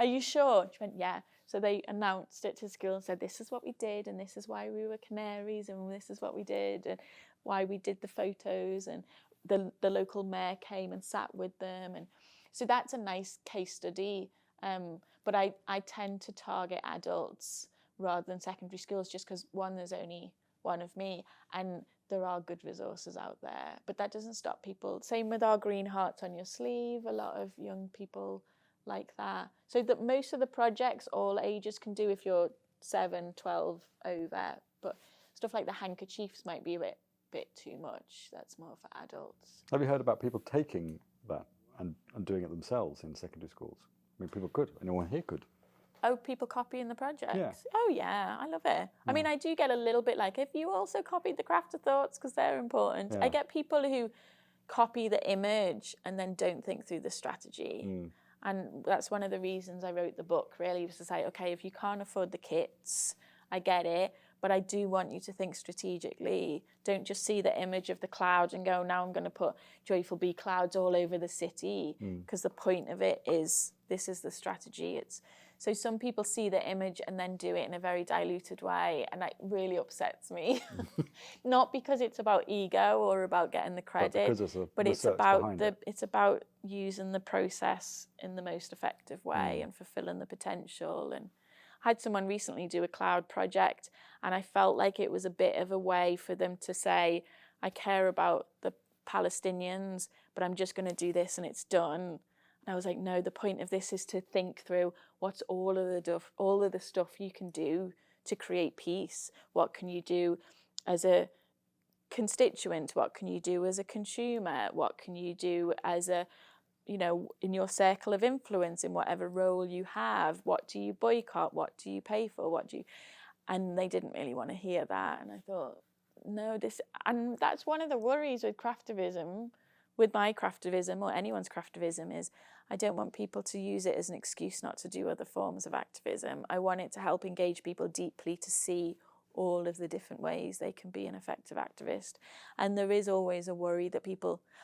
are you sure? She went, yeah. So they announced it to school and said, this is what we did, and this is why we were canaries, and this is what we did, and why we did the photos, and the local mayor came and sat with them. And so that's a nice case study. But I tend to target adults rather than secondary schools just because, one, there's only one of me, and there are good resources out there. But that doesn't stop people. Same with our Green Hearts on Your Sleeve, a lot of young people like that. So that most of the projects all ages can do if you're 7, 12 over. But stuff like the handkerchiefs might be a bit too much. That's more for adults. Have you heard about people taking that and doing it themselves in secondary schools? I mean, people could. Anyone here could. Oh, people copying the projects? Yeah. Oh, yeah, I love it. I mean, I do get a little bit like, if you also copied the craft of thoughts, because they're important. Yeah. I get people who copy the image and then don't think through the strategy. And that's one of the reasons I wrote the book, really, was to say, okay, if you can't afford the kits, I get it, but I do want you to think strategically. Don't just see the image of the clouds and go, now I'm going to put joyful bee clouds all over the city, because the point of it is, this is the strategy. So some people see the image and then do it in a very diluted way, and that really upsets me. Not because it's about ego or about getting the credit, but it's about using the process in the most effective way and fulfilling the potential. And I had someone recently do a cloud project, and I felt like it was a bit of a way for them to say, I care about the Palestinians, but I'm just going to do this and it's done. And I was like, no, the point of this is to think through what's all of the stuff you can do to create peace. What can you do as a constituent? What can you do as a consumer? What can you do as a, in your circle of influence, in whatever role you have? What do you boycott? What do you pay for? And they didn't really want to hear that. And I thought, no, and that's one of the worries with craftivism, with my craftivism or anyone's craftivism, is I don't want people to use it as an excuse not to do other forms of activism. I want it to help engage people deeply to see all of the different ways they can be an effective activist. And there is always a worry that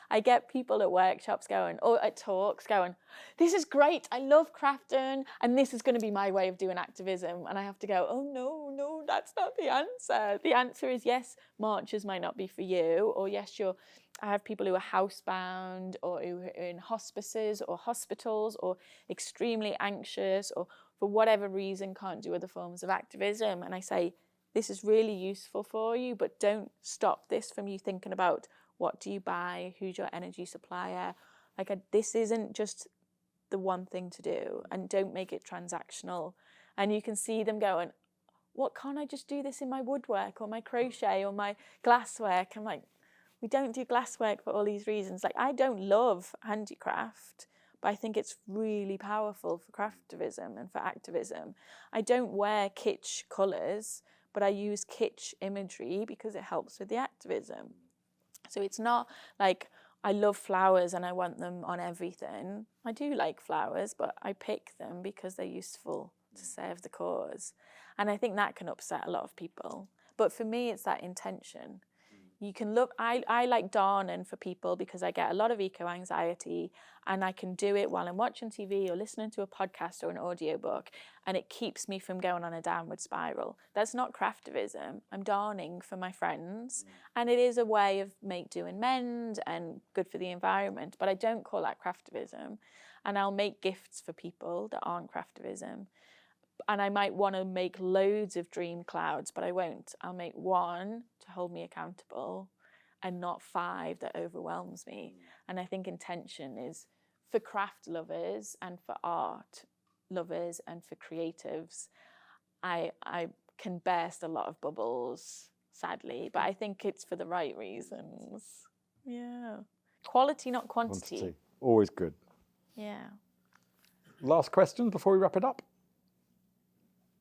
I get people at workshops going, or at talks going, this is great, I love crafting, and this is going to be my way of doing activism. And I have to go, oh no, that's not the answer. The answer is, yes, marches might not be for you, or yes, I have people who are housebound, or who are in hospices or hospitals, or extremely anxious, or for whatever reason can't do other forms of activism. And I say, this is really useful for you, but don't stop this from you thinking about, what do you buy, who's your energy supplier. This isn't just the one thing to do, and don't make it transactional. And you can see them going, what can't I just do this in my woodwork or my crochet or my glasswork? I'm like, we don't do glasswork for all these reasons. Like, I don't love handicraft, but I think it's really powerful for craftivism and for activism. I don't wear kitsch colours, but I use kitsch imagery because it helps with the activism. So it's not like I love flowers and I want them on everything. I do like flowers, but I pick them because they're useful to serve the cause. And I think that can upset a lot of people. But for me, it's that intention. You can look, I like darning for people because I get a lot of eco-anxiety, and I can do it while I'm watching TV or listening to a podcast or an audiobook, and it keeps me from going on a downward spiral. That's not craftivism. I'm darning for my friends, and it is a way of make, do and mend and good for the environment, but I don't call that craftivism. And I'll make gifts for people that aren't craftivism. And I might want to make loads of dream clouds, but I won't. I'll make one to hold me accountable and not 5 that overwhelms me. And I think intention is for craft lovers and for art lovers and for creatives. I can burst a lot of bubbles, sadly, but I think it's for the right reasons. Yeah. Quality, not quantity. Always good. Yeah. Last question before we wrap it up.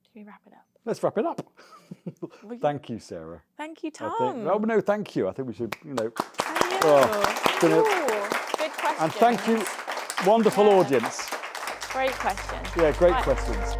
Should we wrap it up? Let's wrap it up. Thank you, Sarah. Thank you, Tom. No, thank you. I think we should, Thank you. Good questions. And thank you, wonderful audience. Great questions. Yeah, great questions.